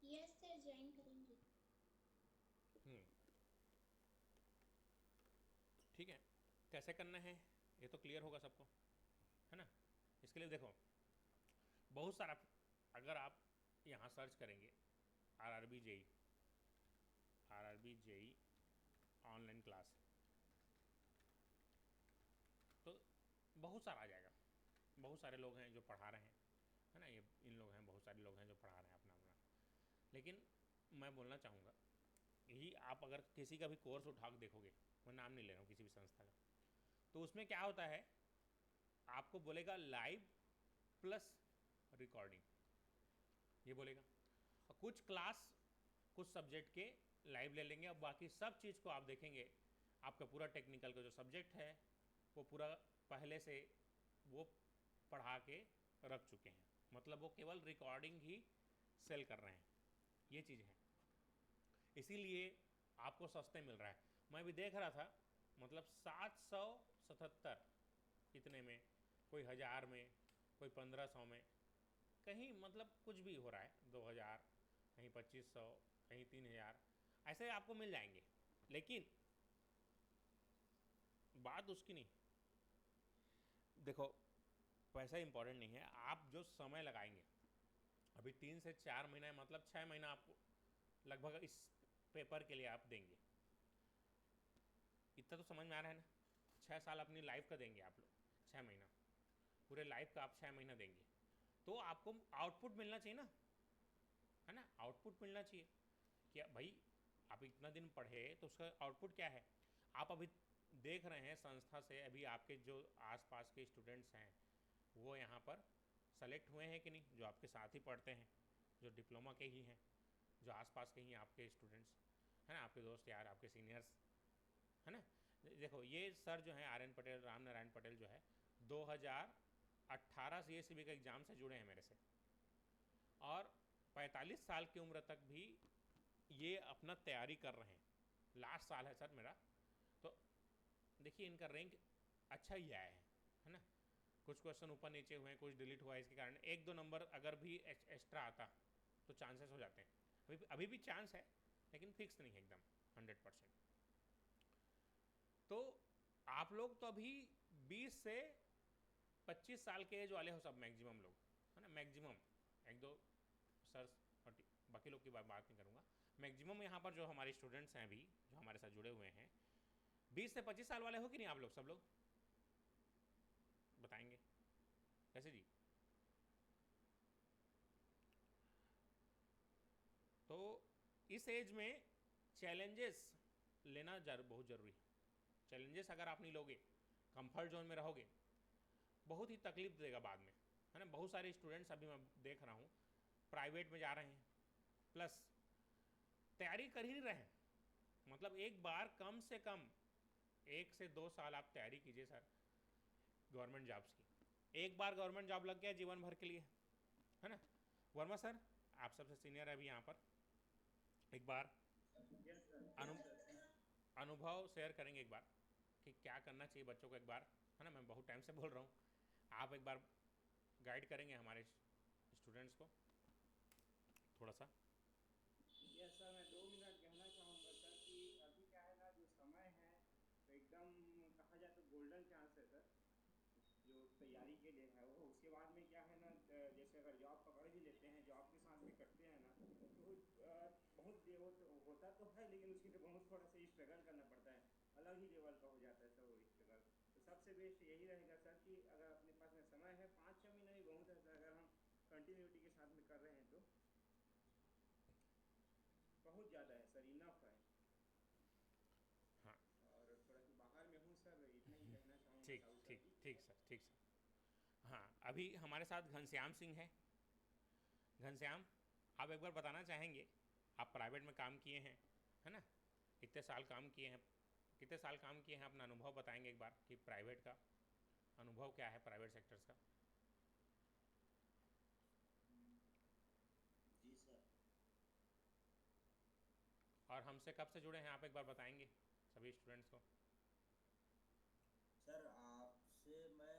यस सर, ज्वाइन करेंगे। ठीक है, कैसे करना है ये तो क्लियर होगा सबको, है ना। इसके लिए देखो बहुत सारा, अगर आप यहाँ सर्च करेंगे RRB JEE ऑनलाइन क्लास, तो बहुत सारा आ जाएगा, बहुत सारे लोग हैं जो पढ़ा रहे हैं, है ना। ये इन लोग हैं, बहुत सारे लोग हैं जो पढ़ा रहे हैं अपना अपना। लेकिन मैं बोलना चाहूँगा यही, आप अगर किसी का भी कोर्स उठा के देखोगे, मैं नाम नहीं ले रहा हूँ किसी भी संस्था का, तो उसमें क्या होता है, आपको बोलेगा लाइव प्लस रिकॉर्डिंग, ये बोलेगा। और कुछ क्लास कुछ सब्जेक्ट के लाइव ले लेंगे, और बाकी सब चीज़ को आप देखेंगे, आपका पूरा टेक्निकल का जो सब्जेक्ट है वो पूरा पहले से वो पढ़ा के रख चुके हैं, मतलब वो केवल रिकॉर्डिंग ही सेल कर रहे हैं, ये चीज़ है। इसीलिए आपको सस्ते मिल रहा है। मैं भी देख रहा था, मतलब 777 इतने में, कोई 1000 में, कोई 1500 में, कहीं मतलब कुछ भी हो रहा है, 2000, कहीं 2500, कहीं 3000, ऐसे आपको मिल जाएंगे। लेकिन बात उसकी नहीं, देखो पैसा इंपॉर्टेंट नहीं है, आप जो समय लगाएंगे, अभी 3 से 4 महीना मतलब 6 महीना आपको लगभग इस पेपर के लिए आप देंगे, इतना तो समझ में आ रहा है ना। 6 साल अपनी लाइफ का देंगे आप लोग, 6 महीना पूरे लाइफ का आप 6 महीना देंगे, तो आपको आउटपुट मिलना चाहिए ना, है ना। आउटपुट मिलना चाहिए कि भाई आप इतना दिन पढ़े तो उसका आउटपुट क्या है। आप अभी देख रहे हैं संस्था से, अभी आपके जो आसपास के स्टूडेंट्स हैं वो यहाँ पर सेलेक्ट हुए हैं कि नहीं, जो आपके साथ ही पढ़ते हैं, जो डिप्लोमा के ही हैं, जो आसपास के ही आपके स्टूडेंट्स, है ना, आपके दोस्त यार, आपके सीनियर्स, है ना। देखो ये सर जो हैं RN पटेल, राम नारायण पटेल जो है 2018 CSCB का एग्ज़ाम से जुड़े हैं मेरे से, और 45 साल की उम्र तक भी ये अपना तैयारी कर रहे हैं, लास्ट साल है सर मेरा। तो देखिए इनका रैंक अच्छा ही आया है ना। कुछ क्वेश्चन ऊपर नीचे हुए हैं, कुछ डिलीट हुआ है, इसके कारण 1-2 नंबर अगर भी एक्स्ट्रा आता तो चांसेस हो जाते हैं। अभी भी चांस है, लेकिन फिक्स नहीं है एकदम 100%। तो आप लोग तो अभी 20 से 25 साल के एज वाले हो सब, मैक्सिमम लोग, है ना, मैक्सिमम। 1-2 सर और बाकी लोग की बात नहीं करूँगा, मैक्सिमम यहाँ पर जो हमारे स्टूडेंट्स हैं अभी जो हमारे साथ जुड़े हुए हैं 20 से 25 साल वाले हो कि नहीं आप लोग, सब लोग बताएंगे कैसे जी। तो इस एज में चैलेंजेस लेना बहुत ज़रूरी है। चैलेंजेस अगर आप नहीं लोगे, कंफर्ट जोन में रहोगे, बहुत ही तकलीफ देगा बाद में, है ना। बहुत सारे स्टूडेंट्स अभी मैं देख रहा हूँ प्राइवेट में जा रहे हैं, प्लस तैयारी कर ही नहीं रहे हैं, मतलब एक बार कम से कम 1 से 2 साल आप तैयारी कीजिए सर गवर्नमेंट जॉब्स की। एक बार गवर्नमेंट जॉब लग गया जीवन भर के लिए, है ना। वर्मा सर आप सबसे सीनियर है अभी यहाँ पर, एक बार अनुभव शेयर करेंगे एक बार कि क्या करना चाहिए बच्चों को, एक बार, है ना। मैं बहुत टाइम से बोल रहा हूँ, आप एक बार गाइड करेंगे हमारे स्टूडेंट्स को थोड़ा सा। यस सर, मैं 2 मिनट कहना चाहूँगा सर कि अभी क्या है ना, जो समय है तो एकदम कहा जाए तो गोल्डन चांस है तैयारी के लिए है वो। उसके बाद में क्या है ना, जैसे अगर जॉब पकड़ भी लेते हैं, जॉब के साथ में करते हैं ना, तो बहुत होता तो है, लेकिन उसके लिए बहुत थोड़ा सा स्ट्रगल करना पड़ता है, अलग ही लेवल का हो जाता है सर वो स्ट्रगल। तो सबसे बेस्ट यही रहेगा सर कि अगर अपने पास में समय है, 5-6 महीने भी बहुत है सर, अगर हम कंटिन्यूटी के साथ में कर रहे हैं तो बहुत ज़्यादा है सर, इनफ है। हाँ और थोड़ा सी बाहर में हूँ सर, इतना ही कहना चाहूँगा ठीक साहू सर ठीक जी। ठीक सर, ठीक सर। हाँ, अभी हमारे साथ घनश्याम सिंह है। घनश्याम, आप एक बार बताना चाहेंगे, आप प्राइवेट में काम किए हैं, है ना, कितने साल काम किए हैं, कितने साल काम किए हैं, अपना अनुभव बताएंगे एक बार कि प्राइवेट का अनुभव क्या है, प्राइवेट सेक्टर्स का। जी सर। और हमसे कब से जुड़े हैं आप एक बार बताएंगे सभी स्टूडेंट्स को। सर आपसे मैं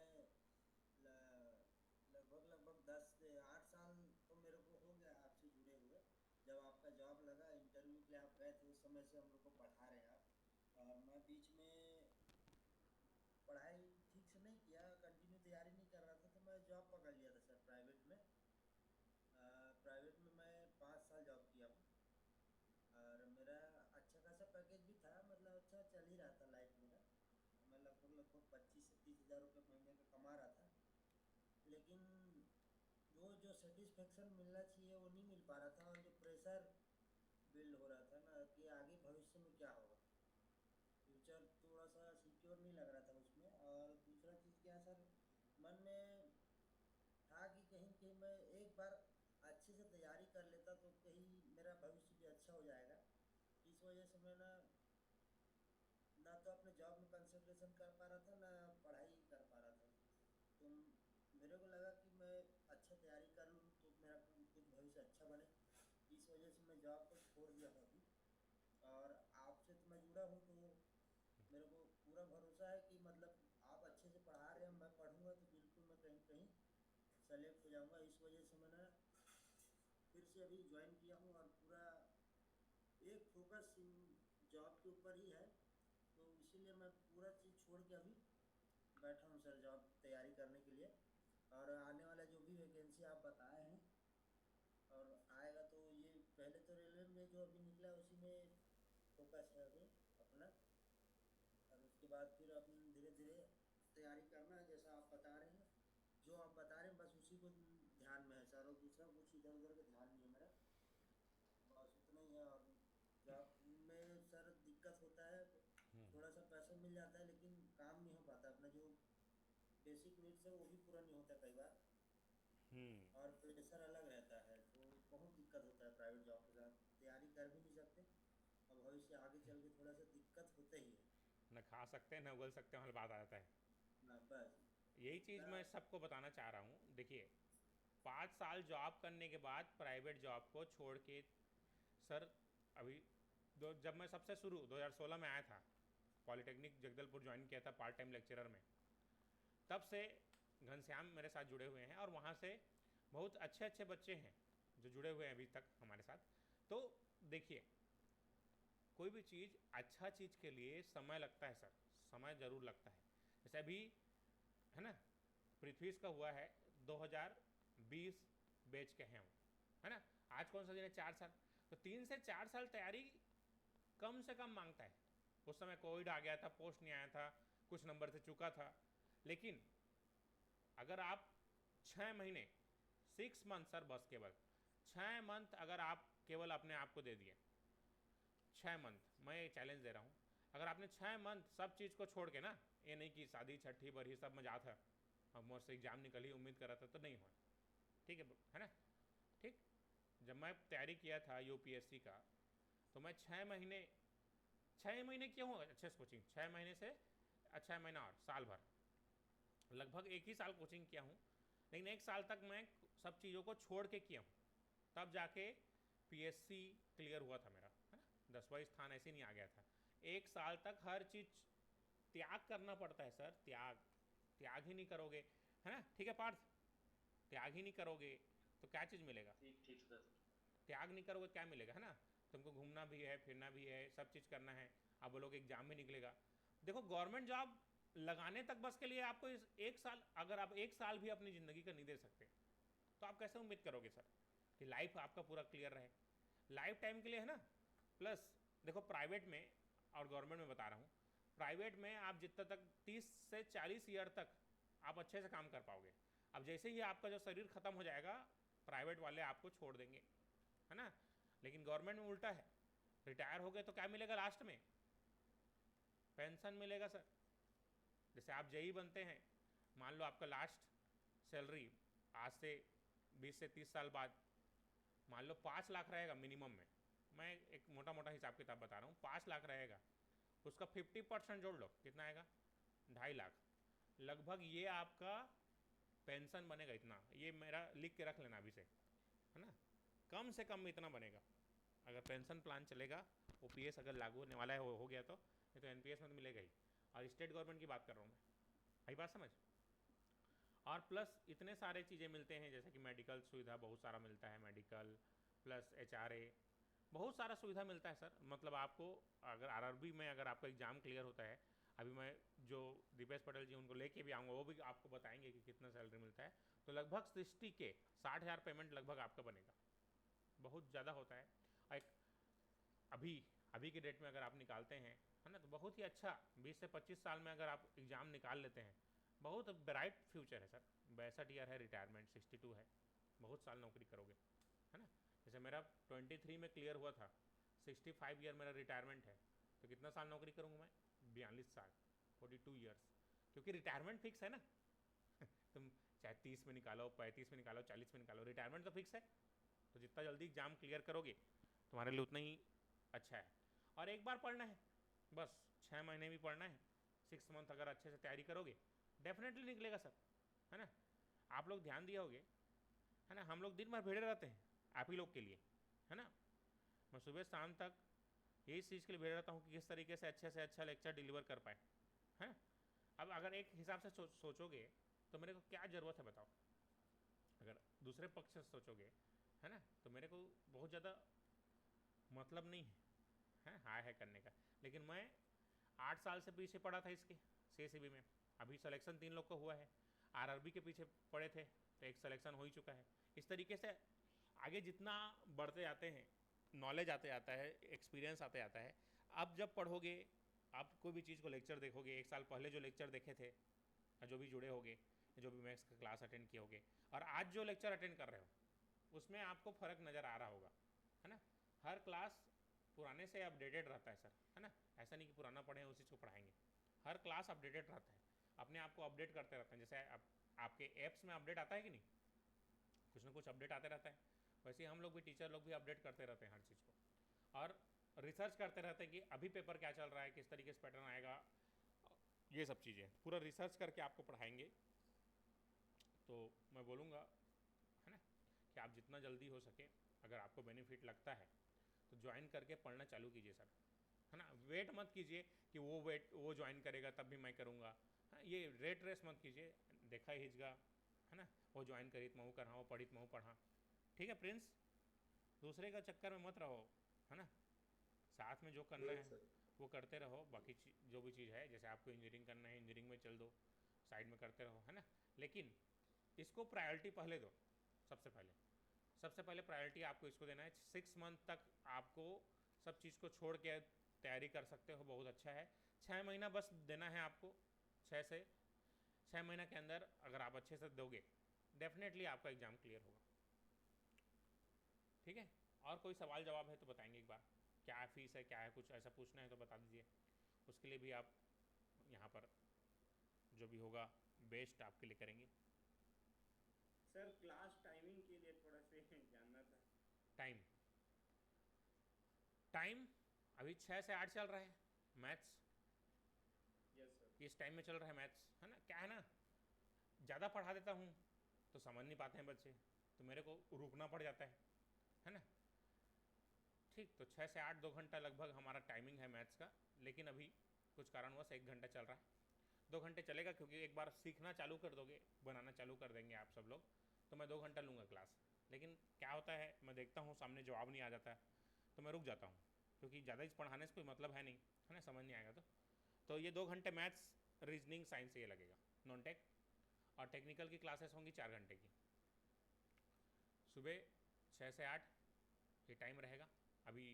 लगभग 10 से 8 साल तो मेरे को हो गया आपसे जुड़े हुए। जब आपका जॉब लगा, इंटरव्यू के लिए आप गए थे, उस समय से हम लोग को पढ़ा रहे हैं आप। और मैं बीच में पढ़ाई ठीक से नहीं किया, कंटिन्यू तैयारी नहीं कर रहा था, तो मैं जॉब पकड़ लिया था सर प्राइवेट में। प्राइवेट में मैं 5 साल जॉब किया हूँ, और मेरा अच्छा खासा पैकेज भी था, मतलब अच्छा चल ही रहा था लाइफ मेरा। मैं लगभग 25 से 30 हज़ार रुपये महीने का कमा रहा था, लेकिन वो जो सेटिस्फेक्शन मिलना चाहिए वो नहीं मिल पा रहा था। और जो प्रेशर बिल्ड हो रहा था ना कि आगे भविष्य में क्या होगा, फ्यूचर थोड़ा सा सिक्योर नहीं लग रहा था उसमें। और दूसरा चीज़ क्या है सर, मन में था कि कहीं मैं एक बार अच्छे से तैयारी कर लेता तो कहीं मेरा भविष्य भी अच्छा हो जाएगा। इस वजह से मैं ना तो अपने जॉब में कंसंट्रेशन कर पा रहा था, ना पढ़ाई कर पा रहा था। तो मेरे को लगा कि मैं अच्छा तैयारी कर लूँ तो मेरा कुछ भविष्य अच्छा बने। इस वजह से मैं जॉब को छोड़ दिया था अभी। और आपसे तो मैं जुड़ा हूँ, तो मेरे को पूरा भरोसा है कि मतलब आप अच्छे से पढ़ा रहे हैं, मैं पढ़ूँगा तो बिल्कुल मैं कहीं कहीं सेलेक्ट हो जाऊँगा। इस वजह से मैंने फिर से अभी ज्वाइन किया हूँ, और पूरा एक फोकस जॉब के ऊपर ही है। तो इसीलिए मैं पूरा चीज़ छोड़ के अभी बैठा हूँ सर जॉब तैयारी करने के लिए। और आने वाला जो भी वैकेंसी आप बताए हैं और आएगा, तो ये पहले तो रेलवे में जो अभी निकला उसी में फोकस है अभी अपना। और उसके बाद फिर अपन धीरे धीरे तैयारी करना है जैसा आप बता रहे हैं। जो आप बता रहे हैं बस उसी को ध्यान में है सर, और दूसरा कुछ इधर उधर का ध्यान नहीं है मेरा, बस उतना ही है। और जॉब में सर दिक्कत होता है, थोड़ा सा पैसा मिल जाता है लेकिन काम नहीं हो पाता, अपना जो बेसिक नीड्स है वो भी पूरा नहीं होता कई बार, और प्रेशर अलग रहता है। तो बहुत दिक्कत होता है प्राइवेट जॉब के साथ, तैयारी कर भी नहीं सकते, और भविष्य आगे चल के थोड़ा सा दिक्कत होता ही है। न खा सकते हैं न उगल सकते हैं, वाली बात आ जाता है। हाँ बस यही चीज़ सर मैं आप। सबको बताना चाह रहा हूँ। देखिए, 5 साल जॉब करने के बाद प्राइवेट जॉब को छोड़ के सर, अभी जब मैं सबसे शुरू 2016 में आया था, पॉलिटेक्निक जगदलपुर ज्वाइन किया था पार्ट टाइम लेक्चरर में, तब से घनश्याम मेरे साथ जुड़े हुए हैं, और वहाँ से बहुत अच्छे अच्छे बच्चे हैं जो जुड़े हुए हैं अभी तक हमारे साथ। तो देखिए, कोई भी चीज़, अच्छा चीज़ के लिए समय लगता है सर, समय ज़रूर लगता है। जैसे अभी है ना, पृथ्वीज का हुआ है 2020 बैच के हैं वो, है ना, आज कौन सा दिन है, 4 साल। तो 3 से 4 साल तैयारी कम से कम मांगता है। उस समय कोविड आ गया था, पोस्ट नहीं आया था, कुछ नंबर से चुका था। लेकिन अगर आप 6 महीने, 6 मंथ सर, बस केवल 6 मंथ अगर आप केवल अपने आप को दे दिए, 6 मंथ, मैं ये चैलेंज दे रहा हूँ, अगर आपने 6 मंथ सब चीज़ को छोड़ के ना, ये नहीं कि शादी छठी बरही सब मजा था, अब मुझसे एग्जाम निकल ही उम्मीद कर रहा था, तो नहीं हुआ, ठीक है ना, ठीक। जब मैं तैयारी किया था यूपीएससी का, तो मैं 6 महीने किया हूँ अच्छे से कोचिंग, 6 महीने से 6 महीना और साल भर, लगभग एक ही साल कोचिंग किया हूँ। लेकिन 1 साल तक मैं सब चीज़ों को छोड़ के किया हूँ, तब जाके पीएससी क्लियर हुआ था मेरा, है ना, 10वां स्थान ऐसे नहीं आ गया था। 1 साल तक हर चीज़ त्याग करना पड़ता है सर, त्याग ही नहीं करोगे, है ना, ठीक है पार्थ, त्याग ही नहीं करोगे तो क्या चीज़ मिलेगा। ठीक ठीक सर। त्याग नहीं करोगे क्या मिलेगा, है ना। तुमको घूमना भी है, फिरना भी है, सब चीज़ करना है, आप बोलोगे एग्जाम भी निकलेगा। देखो, गवर्नमेंट जॉब लगाने तक बस के लिए आपको इस एक साल, अगर आप एक साल भी अपनी ज़िंदगी का नहीं दे सकते तो आप कैसे उम्मीद करोगे सर कि लाइफ आपका पूरा क्लियर रहे? लाइफ टाइम के लिए है ना। प्लस देखो प्राइवेट में और गवर्नमेंट में बता रहा हूँ, प्राइवेट में आप जितना तक 30 से 40 ईयर तक आप अच्छे से काम कर पाओगे। अब जैसे ही आपका जो शरीर ख़त्म हो जाएगा प्राइवेट वाले आपको छोड़ देंगे, है ना। लेकिन गवर्नमेंट में उल्टा है, रिटायर हो गए तो क्या मिलेगा लास्ट में? पेंशन मिलेगा सर। जैसे आप जेई बनते हैं, मान लो आपका लास्ट सैलरी आज से 20 से 30 साल बाद मान लो 5 लाख रहेगा मिनिमम में, मैं एक मोटा मोटा हिसाब किताब बता रहा हूँ, 5 लाख रहेगा, उसका 50% जोड़ लो, कितना आएगा? 2.5 लाख लगभग। ये आपका पेंशन बनेगा इतना, ये मेरा लिख के रख लेना अभी से, है ना। कम से कम इतना बनेगा अगर पेंशन प्लान चलेगा। ओपीएस अगर लागू होने वाला है, हो गया तो, नहीं तो एनपीएस में तो मिलेगा ही। और स्टेट गवर्नमेंट की बात कर रहा हूँ मैं, आई बात समझ। और प्लस इतने सारे चीज़ें मिलते हैं, जैसे कि मेडिकल सुविधा बहुत सारा मिलता है, मेडिकल प्लस एचआरए, बहुत सारा सुविधा मिलता है सर। मतलब आपको अगर आरआरबी में अगर आपका एग्ज़ाम क्लियर होता है, अभी मैं जो दीपेश पटेल जी उनको लेके भी आऊँगा, वो भी आपको बताएंगे कि कितना सैलरी मिलता है। तो लगभग 60,000 पेमेंट लगभग आपका बनेगा, बहुत ज़्यादा होता है। एक अभी के डेट में अगर आप निकालते हैं, है ना, तो बहुत ही अच्छा, 20 से 25 साल में अगर आप एग्ज़ाम निकाल लेते हैं, बहुत ब्राइट फ्यूचर है सर। 62 ईयर है रिटायरमेंट, 62 है, बहुत साल नौकरी करोगे, है ना। जैसे मेरा 23 में क्लियर हुआ था, 65 ईयर मेरा रिटायरमेंट है, तो कितना साल नौकरी करूँगा मैं? 42 साल, 42 ईयर्स, क्योंकि रिटायरमेंट फिक्स है ना। तुम चाहे 30 में निकालो, 35 में निकालो, 40 में निकालो, रिटायरमेंट तो फिक्स है। तो जितना जल्दी एग्ज़ाम क्लियर करोगे तुम्हारे लिए उतना ही अच्छा है। और एक बार पढ़ना है बस, 6 महीने भी पढ़ना है, 6 मंथ अगर अच्छे से तैयारी करोगे डेफिनेटली निकलेगा सर, है ना। आप लोग ध्यान दिए होगे, है ना, हम लोग दिन भर भिड़े रहते हैं आप ही लोग के लिए, है ना। मैं सुबह शाम तक यही चीज़ के लिए भिड़ रहता हूँ कि किस तरीके से अच्छा लेक्चर डिलीवर कर पाए, हैं। अब अगर एक हिसाब से सोचोगे तो मेरे को क्या ज़रूरत है बताओ, अगर दूसरे पक्ष से सोचोगे, है ना, तो मेरे को बहुत ज़्यादा मतलब नहीं है हाय है करने का। लेकिन मैं 8 साल से पीछे पड़ा था इसके सीएसईबी में, अभी सिलेक्शन 3 लोग का हुआ है। आरआरबी के पीछे पड़े थे तो एक सिलेक्शन हो ही चुका है। इस तरीके से आगे जितना बढ़ते जाते हैं, नॉलेज आते जाता है, एक्सपीरियंस आते जाता है। अब जब पढ़ोगे, आप कोई भी चीज़ को लेक्चर देखोगे, 1 साल पहले जो लेक्चर देखे थे, जो भी जुड़े होगे, जो भी मैथ्स का क्लास अटेंड किए होगे, और आज जो लेक्चर अटेंड कर रहे हो उसमें आपको फ़र्क नज़र आ रहा होगा, है ना। हर क्लास पुराने से अपडेटेड रहता है सर, है ना। ऐसा नहीं कि पुराना पढ़े उसी चीज़ को पढ़ाएंगे, हर क्लास अपडेटेड रहता है, अपने आप को अपडेट करते रहते हैं। जैसे आपके ऐप्स में अपडेट आता है कि नहीं, कुछ ना कुछ अपडेट आते रहता है, वैसे ही हम लोग भी, टीचर लोग भी अपडेट करते रहते हैं हर चीज़ को, और रिसर्च करते रहते हैं कि अभी पेपर क्या चल रहा है, किस तरीके से पैटर्न आएगा, ये सब चीज़ें पूरा रिसर्च करके आपको पढ़ाएंगे। तो मैं बोलूँगा, है ना, कि आप जितना जल्दी हो सके, अगर आपको बेनिफिट लगता है तो ज्वाइन करके पढ़ना चालू कीजिए सर, है ना। वेट मत कीजिए कि वो ज्वाइन करेगा तब भी मैं करूँगा, हाँ, ये रेट रेस मत कीजिए, देखा ही हिजगा, है ना, वो ज्वाइन करी तो मैं करा, वो पढ़ी तो मैं पढ़ा, ठीक है प्रिंस। दूसरे का चक्कर में मत रहो, है ना, साथ में जो करना है वो करते रहो। बाकी जो भी चीज़ है, जैसे आपको इंजीनियरिंग करना है, इंजीनियरिंग में चल दो, साइड में करते रहो, है ना। लेकिन इसको प्रायोरिटी पहले दो, सबसे पहले प्रायोरिटी आपको इसको देना है। 6 मंथ तक आपको सब चीज़ को छोड़ के तैयारी कर सकते हो, बहुत अच्छा है। 6 महीना बस देना है आपको, 6 महीना के अंदर अगर आप अच्छे से दोगे डेफिनेटली आपका एग्ज़ाम क्लियर होगा, ठीक है। और कोई सवाल जवाब है तो बताएंगे एक बार, क्या फ़ीस है, क्या है, कुछ ऐसा पूछना है तो बता दीजिए, उसके लिए भी आप यहाँ पर जो भी होगा बेस्ट आपके लिए करेंगे। सर क्लास टाइमिंग के लिए थोड़ा से जानना था। टाइम अभी 6 से 8 चल रहा है मैथ्स, यस सर। इस टाइम में चल रहा है मैथ्स, है ना। क्या है ना, ज़्यादा पढ़ा देता हूँ तो समझ नहीं पाते हैं बच्चे, तो मेरे को रुकना पड़ जाता है ना। ठीक, तो 6 से 8 2 घंटा लगभग हमारा टाइमिंग है मैथ्स का। लेकिन अभी कुछ कारणवश 1 घंटा चल रहा है, 2 घंटे चलेगा, क्योंकि एक बार सीखना चालू कर दोगे, बनाना चालू कर देंगे आप सब लोग, तो मैं 2 घंटा लूँगा क्लास। लेकिन क्या होता है, मैं देखता हूँ सामने जवाब नहीं आ जाता है तो मैं रुक जाता हूँ, क्योंकि ज़्यादा ही पढ़ाने से कोई मतलब है नहीं, है ना, समझ नहीं आएगा तो ये 2 घंटे मैथ्स रीजनिंग साइंस ये लगेगा नॉन टेक। और टेक्निकल की क्लासेस होंगी 4 घंटे की, सुबह 6 से 8 ये टाइम रहेगा। अभी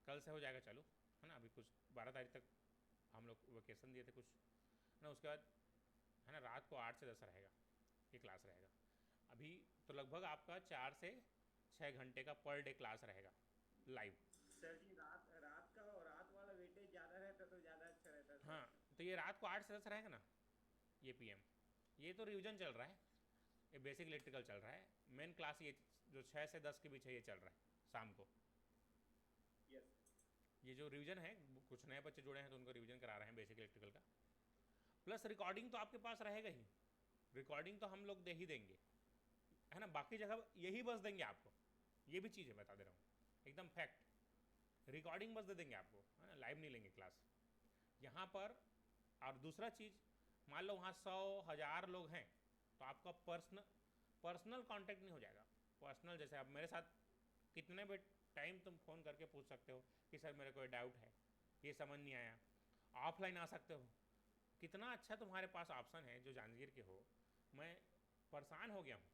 कल से हो जाएगा चालू, है ना। अभी कुछ 12 तारीख तक हम लोग वेकेशन दिए थे कुछ, है ना। उसके बाद है ना रात को 8 से 10 रहेगा ये क्लास रहेगा। अभी तो लगभग आपका 4 से 6 घंटे का पर डे क्लास रहेगा लाइव। सर जी रात का और रात वाला वेटेज ज़्यादा रहता तो ज़्यादा अच्छा रहता सर। हाँ, तो ये रात को 8 से 10 रहेगा ना, ये पीएम। ये तो रिवीजन चल रहा है, ये बेसिक इलेक्ट्रिकल चल रहा है। मेन क्लास ये जो 6 से 10 के बीच है ये चल रहा है शाम को। यस। ये जो रिवीजन है, कुछ नए बच्चे जुड़े हैं तो उनको रिवीजन करा रहे हैं बेसिक इलेक्ट्रिकल का। प्लस रिकॉर्डिंग तो आपके पास रहेगा ही, रिकॉर्डिंग तो हम लोग दे ही देंगे, है ना। बाकी जगह यही बस देंगे आपको, ये भी चीज़ है बता दे रहा हूँ, एकदम फैक्ट। रिकॉर्डिंग बस दे देंगे आपको, है ना, लाइव नहीं लेंगे क्लास यहाँ पर। और दूसरा चीज़, मान लो वहाँ 100,000 लोग हैं तो आपका पर्सनल कांटेक्ट नहीं हो जाएगा। पर्सनल जैसे आप मेरे साथ कितने भी टाइम तुम फ़ोन करके पूछ सकते हो कि सर मेरे कोई डाउट है, ये समझ नहीं आया। ऑफलाइन आ सकते हो। कितना अच्छा तुम्हारे पास ऑप्शन है जो जांजगीर के हो। मैं परेशान हो गया हूँ,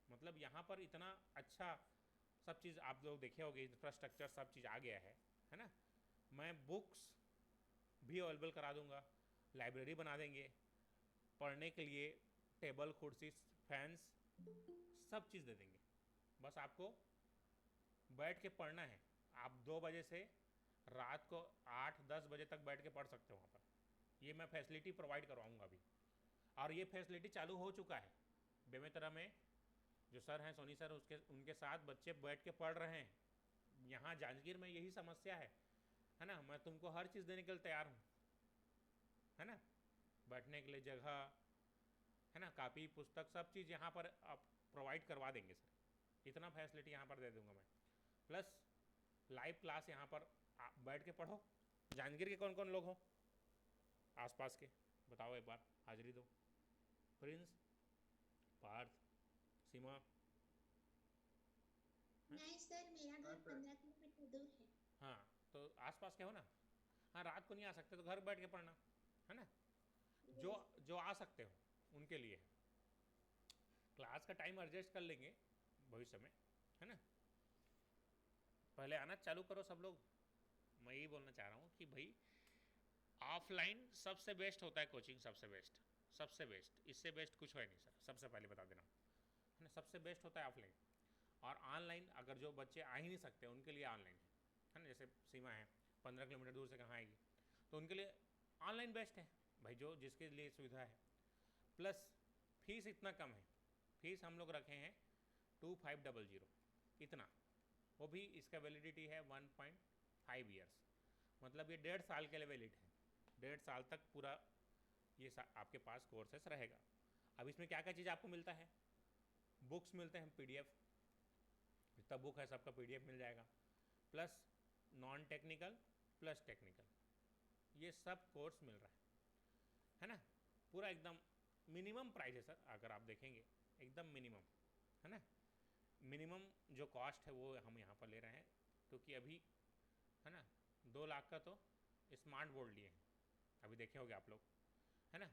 मतलब यहाँ पर इतना अच्छा सब चीज़ आप लोग देखे होगे, इंफ्रास्ट्रक्चर सब चीज़ आ गया है ना। मैं बुक्स भी अवेलेबल करा दूँगा, लाइब्रेरी बना देंगे, पढ़ने के लिए टेबल कुर्सी फैंस सब चीज़ दे देंगे। बस आपको बैठ के पढ़ना है। आप 2 बजे से रात को 8-10 बजे तक बैठ के पढ़ सकते हो वहाँ पर। ये मैं फैसिलिटी प्रोवाइड करवाऊँगा अभी, और ये फैसिलिटी चालू हो चुका है बेमेतरा में। जो सर हैं सोनी सर, उनके साथ बच्चे बैठ के पढ़ रहे हैं। यहाँ जांजगीर में यही समस्या है ना। मैं तुमको हर चीज़ देने के लिए तैयार हूँ, है ना। बैठने के लिए जगह, है ना, कापी पुस्तक सब चीज़ यहाँ पर आप प्रोवाइड करवा देंगे सर। इतना फैसिलिटी यहाँ पर दे दूँगा मैं। प्लस लाइव क्लास यहाँ पर आप बैठ के पढ़ो। जांजगीर के कौन कौन लोग हो आसपास के, बताओ एक बार, हाजिरी दो। प्रिंस, पार्थ, सीमा। नहीं सर, मेरा घर 15 किलोमीटर दूर है। हाँ, तो आसपास के हो ना। हाँ, रात को नहीं आ सकते तो घर बैठ के पढ़ना, है ना। जो आ सकते हो उनके लिए है। क्लास का टाइम एडजस्ट कर लेंगे भविष्य में, है ना। पहले आना चालू करो सब लोग। मैं यही बोलना चाह रहा हूँ कि भाई ऑफलाइन सबसे बेस्ट होता है, कोचिंग सबसे बेस्ट, इससे बेस्ट कुछ है नहीं सर। सबसे पहले बता देना, है ना, सबसे बेस्ट होता है ऑफलाइन। और ऑनलाइन अगर जो बच्चे आ ही नहीं सकते उनके लिए ऑनलाइन है ना। जैसे सीमा है 15 किलोमीटर दूर से कहाँ आएगी, तो उनके लिए ऑनलाइन बेस्ट है भाई, जो जिसके लिए सुविधा है। प्लस फीस इतना कम है, फीस हम लोग रखे हैं 2500 इतना। वो भी इसका वैलिडिटी है 1.5 ईयर्स, मतलब ये 1.5 साल के लिए वैलिड है। 1.5 साल तक पूरा ये आपके पास कोर्सेस रहेगा। अब इसमें क्या क्या चीज़ आपको मिलता है, बुक्स मिलते हैं, PDF जितना बुक है सबका PDF मिल जाएगा। Plus non technical plus technical, ये सब कोर्स मिल रहा है ना। पूरा एकदम मिनिमम प्राइस है सर, अगर आप देखेंगे एकदम मिनिमम, है ना। मिनिमम जो कॉस्ट है वो हम यहाँ पर ले रहे हैं, क्योंकि अभी है ना 2 लाख का तो स्मार्ट बोर्ड लिए हैं, अभी देखे होगे आप लोग, है ना।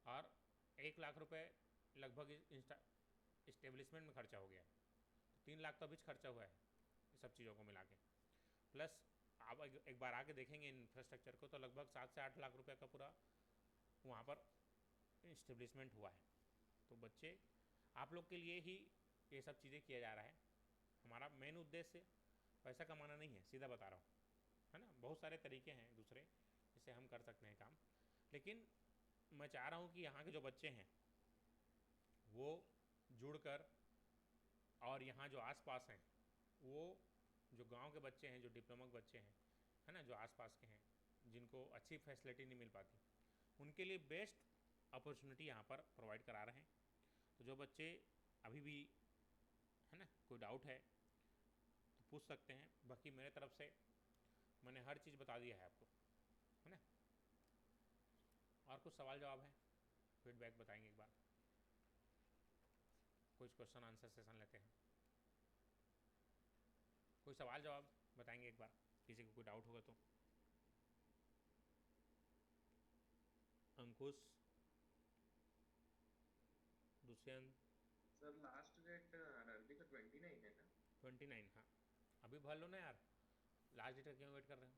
और 1 लाख रुपए लगभग इस्टेब्लिशमेंट में खर्चा हो गया है, 3 लाख तो अभी खर्चा हुआ है ये सब चीज़ों को मिला के। प्लस आप एक बार आके देखेंगे इंफ्रास्ट्रक्चर को, तो लगभग 7 से 8 लाख रुपए का पूरा वहाँ पर इस्टेब्लिशमेंट हुआ है। तो बच्चे आप लोग के लिए ही ये सब चीज़ें किया जा रहा है। हमारा मेन उद्देश्य पैसा कमाना नहीं है, सीधा बता रहा हूँ, है ना। बहुत सारे तरीके हैं दूसरे जिससे हम कर सकते हैं काम, लेकिन मैं चाह रहा हूँ कि यहाँ के जो बच्चे हैं वो जुड़कर, और यहाँ जो आसपास हैं वो जो गांव के बच्चे हैं, जो डिप्लोमा के बच्चे हैं, है ना, जो आसपास के हैं जिनको अच्छी फैसिलिटी नहीं मिल पाती, उनके लिए बेस्ट अपॉर्चुनिटी यहाँ पर प्रोवाइड करा रहे हैं। तो जो बच्चे अभी भी, है ना, कोई डाउट है तो पूछ सकते हैं। बाकी मेरे तरफ से मैंने हर चीज़ बता दिया है आपको, है ना। और कुछ सवाल जवाब है, फीडबैक बताएंगे एक बार, कुछ क्वेश्चन आंसर सेशन लेते हैं। कोई सवाल जवाब बताएंगे एक बार, किसी को कोई डाउट होगा तो। Ankush, Dushyant. Sir last date RRB का 29 है ना? 29, हाँ अभी भर लो ना यार, लास्ट डेट का क्यों वेट कर रहे हो?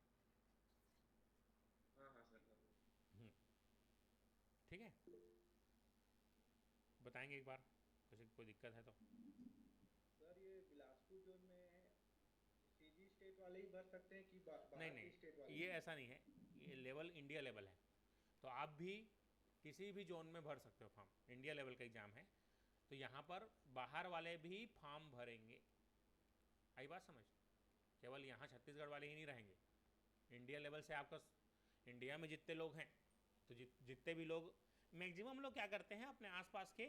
हाँ हाँ सर। ठीक है, बताएंगे एक बार, किसी को कोई दिक्कत है तो। सर ये बिलासपुर जोन में सीजी स्टेट वाले ही भर सकते हैं कि नहीं बाहर के नहीं, स्टेट वाले? ये ऐसा नहीं है, ये लेवल इंडिया लेवल है, तो आप भी किसी भी जोन में भर सकते हो फॉर्म, इंडिया लेवल का एग्ज़ाम है, तो यहाँ पर बाहर वाले भी फॉर्म भरेंगे। आई बात समझ? केवल यहाँ छत्तीसगढ़ वाले ही नहीं रहेंगे, इंडिया लेवल से आपका इंडिया में जितने लोग हैं, तो जितने भी लोग, मैक्सिमम लोग क्या करते हैं अपने आसपास के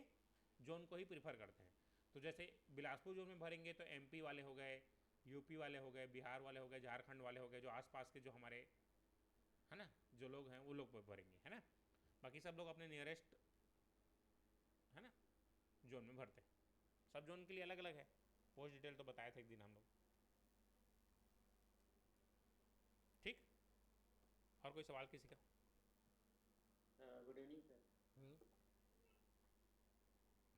जोन को ही प्रीफर करते हैं। तो जैसे बिलासपुर जोन में भरेंगे तो एमपी वाले हो गए, यूपी वाले हो गए, बिहार वाले हो गए, झारखंड वाले हो गए, जो आसपास के जो हमारे है ना जो लोग हैं वो लोग भरेंगे, है ना। बाकी सब लोग अपने नियरेस्ट है ना जोन में भरते हैं। सब जोन के लिए अलग अलग है, पोस्ट डिटेल तो बताए थे एक दिन हम लोग। ठीक, और कोई सवाल किसी का? Good evening sir.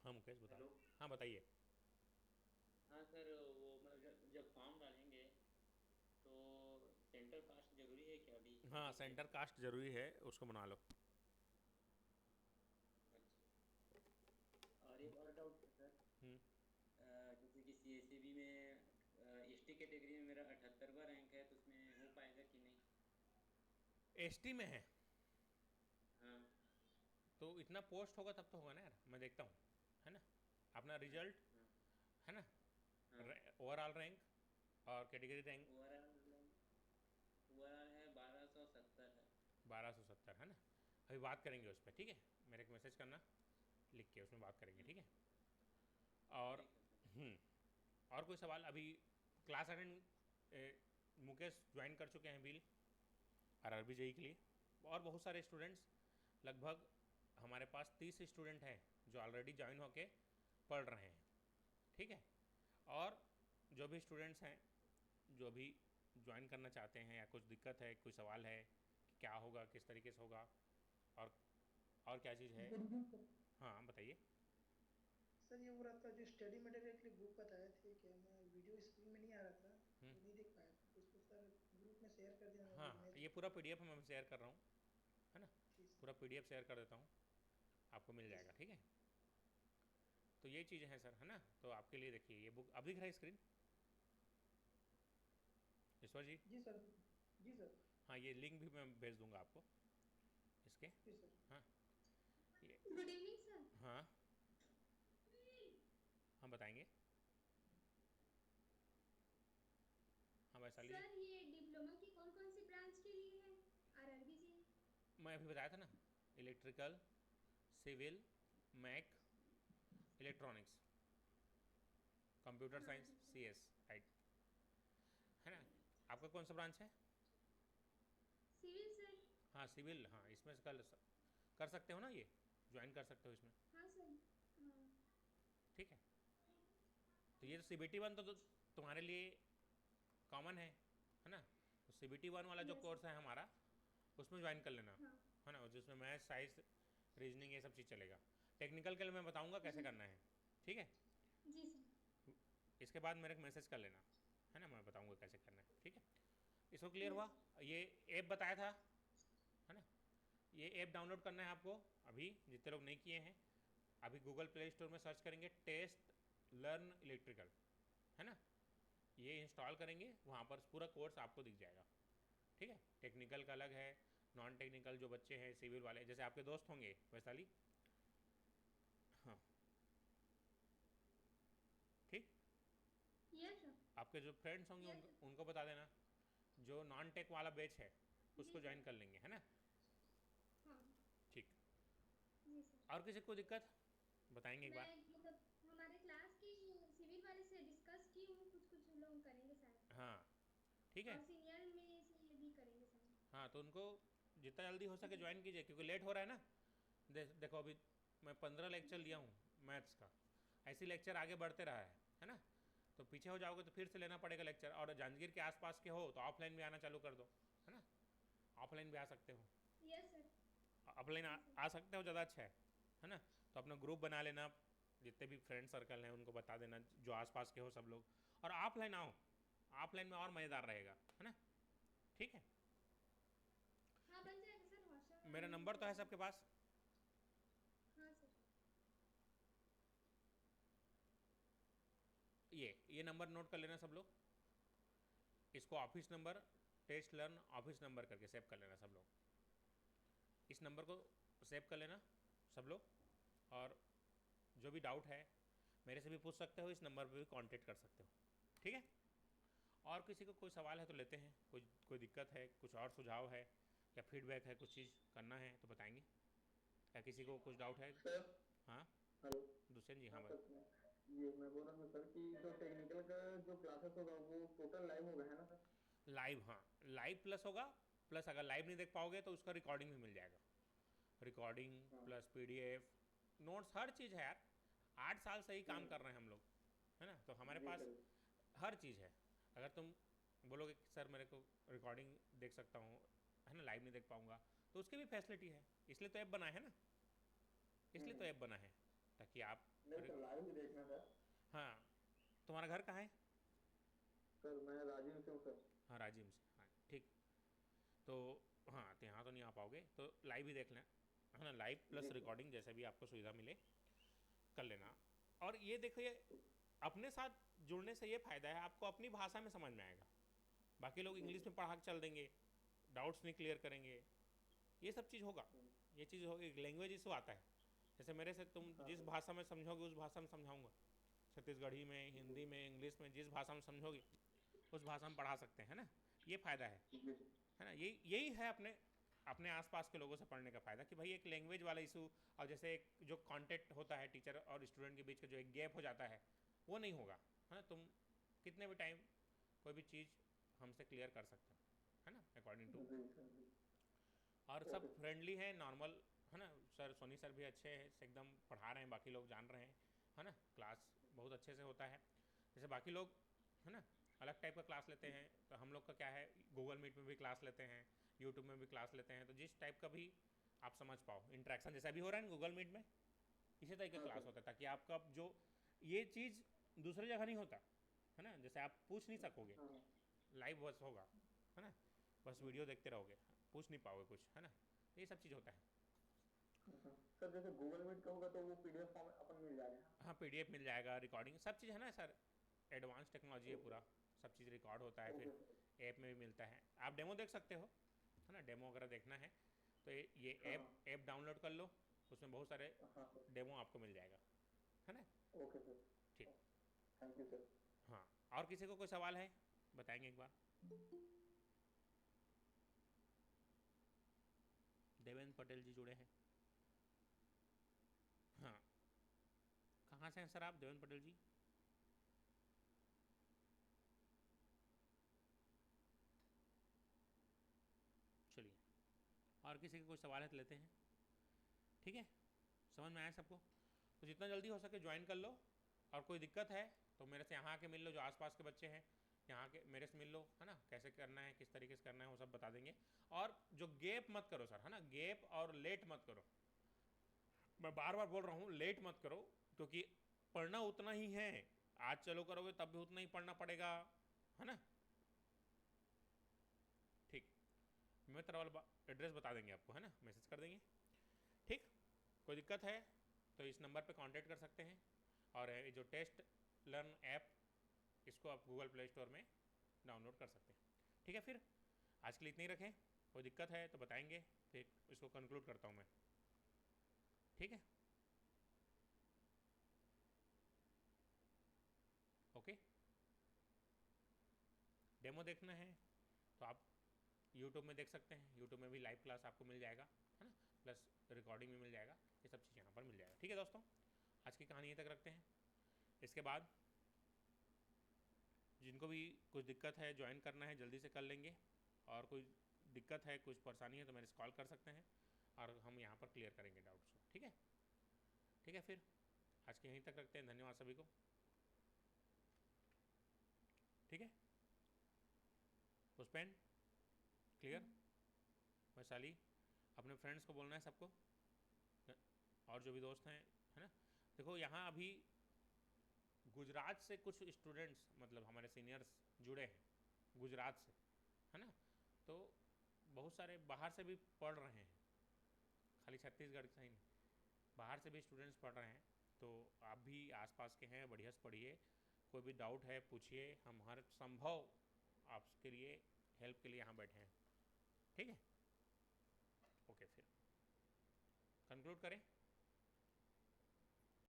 हाँ मुकेश बता। हेलो। हाँ बताइए। हाँ सर, वो मतलब जब फॉर्म डालेंगे तो सेंटर कास्ट जरूरी है क्या अभी? हाँ सेंटर कास्ट जरूरी है, उसको बना लो। अच्छा। और एक और डाउट है सर, हम्म, जैसे कि सीएसईबी में एसटी कैटेगरी में मेरा 78वां रैंक है, तो उसमें हो पाएगा कि नहीं? एसटी में है हाँ। तो इतना पोस्ट होगा तब तो होगा ना यार, मैं देखता हूँ, है ना अपना रिजल्ट, हाँ। है ना हाँ। ओवरऑल रैंक और कैटेगरी रैंक। ओवरऑल है 1270 है। 1270 है ना, अभी बात करेंगे उस पर, ठीक है। मेरे को मैसेज करना लिख के, उसमें बात करेंगे, ठीक है। और ठीक है सर। और कोई सवाल? अभी क्लास अटेंड मुकेश ज्वाइन कर चुके हैं बिल आरआरबी जेई के लिए, और बहुत सारे स्टूडेंट्स, लगभग हमारे पास 30 स्टूडेंट हैं जो ऑलरेडी ज्वाइन होके पढ़ रहे हैं, ठीक है। और जो भी स्टूडेंट्स हैं जो भी ज्वाइन करना चाहते हैं, या कुछ दिक्कत है, कोई सवाल है कि क्या होगा, किस तरीके से होगा, और क्या चीज़ है, हाँ बताइए। सर ये वो रहता जो स्टडी मटेरियल के लिए बुक बताए थे, क्या मैं वीडियो स्क्रीन में नहीं आ रहा था तो नहीं देख पाया था, उसको सर ग्रुप में शेयर कर देना। हाँ ये पूरा पीडीएफ मैं शेयर कर रहा हूँ, है ना, जी सर। पूरा पीडीएफ शेयर कर देता हूँ, आपको मिल जाएगा, ठीक है। तो ये चीज़ें हैं सर, है ना। तो आपके लिए देखिए ये बुक अब दिख रहा है स्क्रीन, ईश्वर जी? जी सर। जी सर। हाँ ये लिंक भी मैं भेज दूंगा आपको इसके। जी सर। हाँ ये, गुड इवनिंग सर। हाँ हम बताएंगे। हाँ वैशाली जी, सर ये डिप्लोमा की कौन कौन सी ब्रांच के लिए है आरआरबी जी? मैं अभी बताया था ना, electrical, civil, mech, electronics, computer science, CS, right, है ना। आपका कौन सा ब्रांच है? Civil sir. हाँ सिविल, हाँ इसमें से कर सकते हो ना, ये ज्वाइन कर सकते हो इसमें, हाँ सर। हाँ। ठीक है। तो ये सीबीटी 1 तो तुम्हारे लिए कॉमन है ना। तो सीबीटी 1 वाला जो Yes. कोर्स है हमारा, उसमें ज्वाइन कर लेना, हाँ। है ना, जिसमें मैथ, साइंस, रीजनिंग, ये सब चीज़ चलेगा। टेक्निकल के लिए मैं बताऊंगा कैसे करना है, ठीक है। जी सर। इसके बाद मेरे को मैसेज कर लेना, है ना, मैं बताऊंगा कैसे करना है, ठीक है। इसको क्लियर हुआ? ये ऐप बताया था, है ना, ये ऐप डाउनलोड करना है आपको, अभी जितने लोग नहीं किए हैं, अभी गूगल प्ले स्टोर में सर्च करेंगे टेस्ट लर्न इलेक्ट्रिकल, है ना, ये इंस्टॉल करेंगे, वहाँ पर पूरा कोर्स आपको दिख जाएगा, ठीक है। टेक्निकल का अलग है, नॉन टेक्निकल जो बच्चे हैं, सिविल वाले, जैसे आपके दोस्त होंगे वैशाली, हाँ ठीक। Yes sir. आपके जो फ्रेंड्स होंगे उनको बता देना, जो नॉन टेक वाला बैच है उसको ज्वाइन कर लेंगे, है ना। हाँ। ठीक। जी सर। और किसी को दिक्कत बताएंगे एक बार? मैं मतलब हमारे क्लास की सिविल वाले से डिस्कस की हूँ, कुछ लोग करेंगे शायद। हाँ ठीक है। और सीनियर में से ये भी करेंगे शायद। हाँ तो उनको जितना जल्दी हो सके ज्वाइन कीजिए, क्योंकि लेट हो रहा है ना। देखो अभी मैं 15 लेक्चर लिया हूँ मैथ्स का, ऐसी लेक्चर आगे बढ़ते रहा है ना। तो पीछे हो जाओगे तो फिर से लेना पड़ेगा लेक्चर। और जांजगीर के आसपास के हो तो ऑफलाइन भी आना चालू कर दो, है ना, ऑफलाइन भी आ सकते हो। Yes sir. ऑफलाइन आ सकते हो, ज़्यादा अच्छा है ना। तो अपना ग्रुप बना लेना, जितने भी फ्रेंड सर्कल हैं उनको बता देना, जो आसपास के हो सब लोग, और ऑफलाइन आओ, ऑफलाइन में और मज़ेदार रहेगा, है ना। ठीक है, हाँ बन जाएगा सर, व्हाट्सएप मेरा नंबर तो है सबके पास। हाँ सर। ये नंबर नोट कर लेना सब लोग, इसको office number, test learn office number करके सेव कर लेना सब लोग। इस नंबर को सेव कर लेना सब लोग, और जो भी डाउट है मेरे से भी पूछ सकते हो, इस नंबर पे भी कांटेक्ट कर सकते हो, ठीक है। और किसी को कोई सवाल है तो लेते हैं, कोई दिक्कत है, कुछ और सुझाव है या फीडबैक है, कुछ चीज़ करना है तो बताएंगे, या किसी को कुछ डाउट है। सर हाँ हेलो। दुष्यंत जी, हाँ हाँ भाई। सर, ये मैं बोल रहा था सर कि जो टेक्निकल का जो क्लासेस होगा वो टोटल लाइव होगा है ना सर? लाइव, हाँ लाइव प्लस होगा, प्लस अगर लाइव नहीं देख पाओगे तो उसका रिकॉर्डिंग भी मिल जाएगा, रिकॉर्डिंग हाँ। प्लस पीडीएफ नोट्स, हर चीज़ है यार। 8 साल से ही काम कर रहे हैं हम लोग, है ना, तो हमारे जी पास सर। हर चीज़ है। अगर तुम बोलोगे कि सर मेरे को रिकॉर्डिंग देख सकता हूँ, है ना, लाइव नहीं देख पाऊँगा, तो उसकी भी फैसिलिटी है, इसलिए तो ऐप बना है ना, इसलिए तो ऐप बना है ताकि आप नहीं सर, लाइव भी देखना था। हाँ, तुम्हारा घर कहाँ है? सर मैं राजीव से हूँ सर। हाँ राजिम से, हाँ ठीक। तो हाँ, तो यहाँ तो नहीं आ पाओगे, तो लाइव ही देख लें, है ना, लाइव प्लस जी सर। रिकॉर्डिंग जैसे भी आपको सुविधा मिले कर लेना। और ये देखिए, अपने साथ जुड़ने से ये फ़ायदा है, आपको अपनी भाषा में समझ में आएगा। बाकी लोग इंग्लिश में पढ़ा के चल देंगे, डाउट्स नहीं क्लियर करेंगे, ये सब चीज़ होगा, ये चीज़ होगी। लैंग्वेज इशू आता है, जैसे मेरे से तुम जिस भाषा में समझोगे उस भाषा में समझाऊंगा, छत्तीसगढ़ी में, हिंदी में, इंग्लिश में, जिस भाषा में समझोगे उस भाषा में पढ़ा सकते हैं ना, ये फ़ायदा है ना। यही है अपने अपने आसपास के लोगों से पढ़ने का फ़ायदा, कि भाई एक लैंग्वेज वाला इशू, और जैसे एक जो कांटेक्ट होता है टीचर और स्टूडेंट के बीच का जो एक गैप हो जाता है, वो नहीं होगा, है ना। तुम कितने भी टाइम कोई भी चीज़ हमसे क्लियर कर सकते हो, है ना, अकॉर्डिंग टू। जी सर जी। और सब फ्रेंडली है, नॉर्मल, है ना। सर सोनी सर भी अच्छे हैं, एकदम पढ़ा रहे हैं, बाकी लोग जान रहे हैं, है ना। क्लास बहुत अच्छे से होता है, जैसे बाकी लोग, है ना, अलग टाइप का क्लास लेते हैं, तो हम लोग का क्या है, गूगल मीट में भी क्लास लेते हैं, यूट्यूब में भी क्लास लेते हैं, तो जिस टाइप का भी आप समझ पाओ, इंट्रैक्शन जैसा भी हो रहा है ना गूगल मीट में, इसी तरह का हाँ क्लास सर। होता है, ताकि आपका जो ये चीज़ दूसरी जगह नहीं होता, है ना। जैसे आप पूछ नहीं सकोगे, हाँ लाइव बस होगा, है ना, बस वीडियो देखते रहोगे, पूछ नहीं पाओगे कुछ, है ना, ये सब चीज़ होता है। हाँ। सर जैसे गूगल मीट का होगा तो वो पीडीएफ फॉर्म अपन मिल जाएगा? हाँ पीडीएफ मिल जाएगा, रिकॉर्डिंग सब चीज़ है ना सर, एडवांस टेक्नोलॉजी है पूरा, सब चीज़ रिकॉर्ड होता है, ओके फिर सर। ऐप में भी मिलता है, आप डेमो देख सकते हो, है ना। डेमो अगर देखना है तो ये हाँ ऐप डाउनलोड कर लो, उसमें बहुत सारे हाँ सर। डेमो आपको मिल जाएगा, है ना। Okay sir. ठीक, थैंक यू सर। हाँ, और किसी को कोई सवाल है बताएंगे एक बार। देवेंद्र पटेल जी जुड़े हैं, हाँ, कहाँ से हैं सर आप देवेंद्र पटेल जी? चलिए, और किसी का कोई सवाल है तो लेते हैं, ठीक है, समझ में आया सबको? तो जितना जल्दी हो सके ज्वाइन कर लो, और कोई दिक्कत है तो मेरे से यहाँ आके मिल लो, जो आसपास के बच्चे हैं यहाँ के मेरे से मिल लो, है ना, कैसे करना है, किस तरीके से करना है, वो सब बता देंगे। और जो गेप मत करो सर, है ना, गेप और लेट मत करो, मैं बार बार बोल रहा हूँ, लेट मत करो, क्योंकि पढ़ना उतना ही है, आज चलो करोगे तब भी उतना ही पढ़ना पड़ेगा, है ना। ठीक, मित्र वाला एड्रेस बता देंगे आपको, है ना, मैसेज कर देंगे, ठीक। कोई दिक्कत है तो इस नंबर पे कांटेक्ट कर सकते हैं, और ये जो टेस्ट लर्न ऐप, इसको आप गूगल प्ले स्टोर में डाउनलोड कर सकते हैं, ठीक है। फिर आज के लिए इतना ही रखें, कोई दिक्कत है तो बताएंगे, फिर इसको कंक्लूड करता हूँ मैं, ठीक है, ओके। डेमो देखना है तो आप यूट्यूब में देख सकते हैं, यूट्यूब में भी लाइव क्लास आपको मिल जाएगा, है ना, प्लस रिकॉर्डिंग भी मिल जाएगा, ये सब चीज़ यहाँ पर मिल जाएगा, ठीक है दोस्तों। आज की कहानी यहीं तक रखते हैं, इसके बाद जिनको भी कुछ दिक्कत है, ज्वाइन करना है जल्दी से कर लेंगे, और कोई दिक्कत है, कुछ परेशानी है तो मेरे से कॉल कर सकते हैं, और हम यहाँ पर क्लियर करेंगे डाउट्स को, ठीक है, ठीक है। फिर आज के यहीं तक रखते हैं, धन्यवाद सभी को, ठीक है। पुष्पेन क्लियर, वैशाली अपने फ्रेंड्स को बोलना है सबको, और जो भी दोस्त हैं, है ना। देखो यहाँ अभी गुजरात से कुछ स्टूडेंट्स, मतलब हमारे सीनियर्स जुड़े हैं गुजरात से, है ना। तो बहुत सारे बाहर से भी पढ़ रहे हैं, खाली छत्तीसगढ़ से ही नहीं, बाहर से भी स्टूडेंट्स पढ़ रहे हैं। तो आप भी आसपास के हैं, बढ़िया से पढ़िए, कोई भी डाउट है पूछिए, हम हर संभव आपके लिए हेल्प के लिए यहाँ बैठे हैं, ठीक है। ओके, फिर कंक्लूड करें।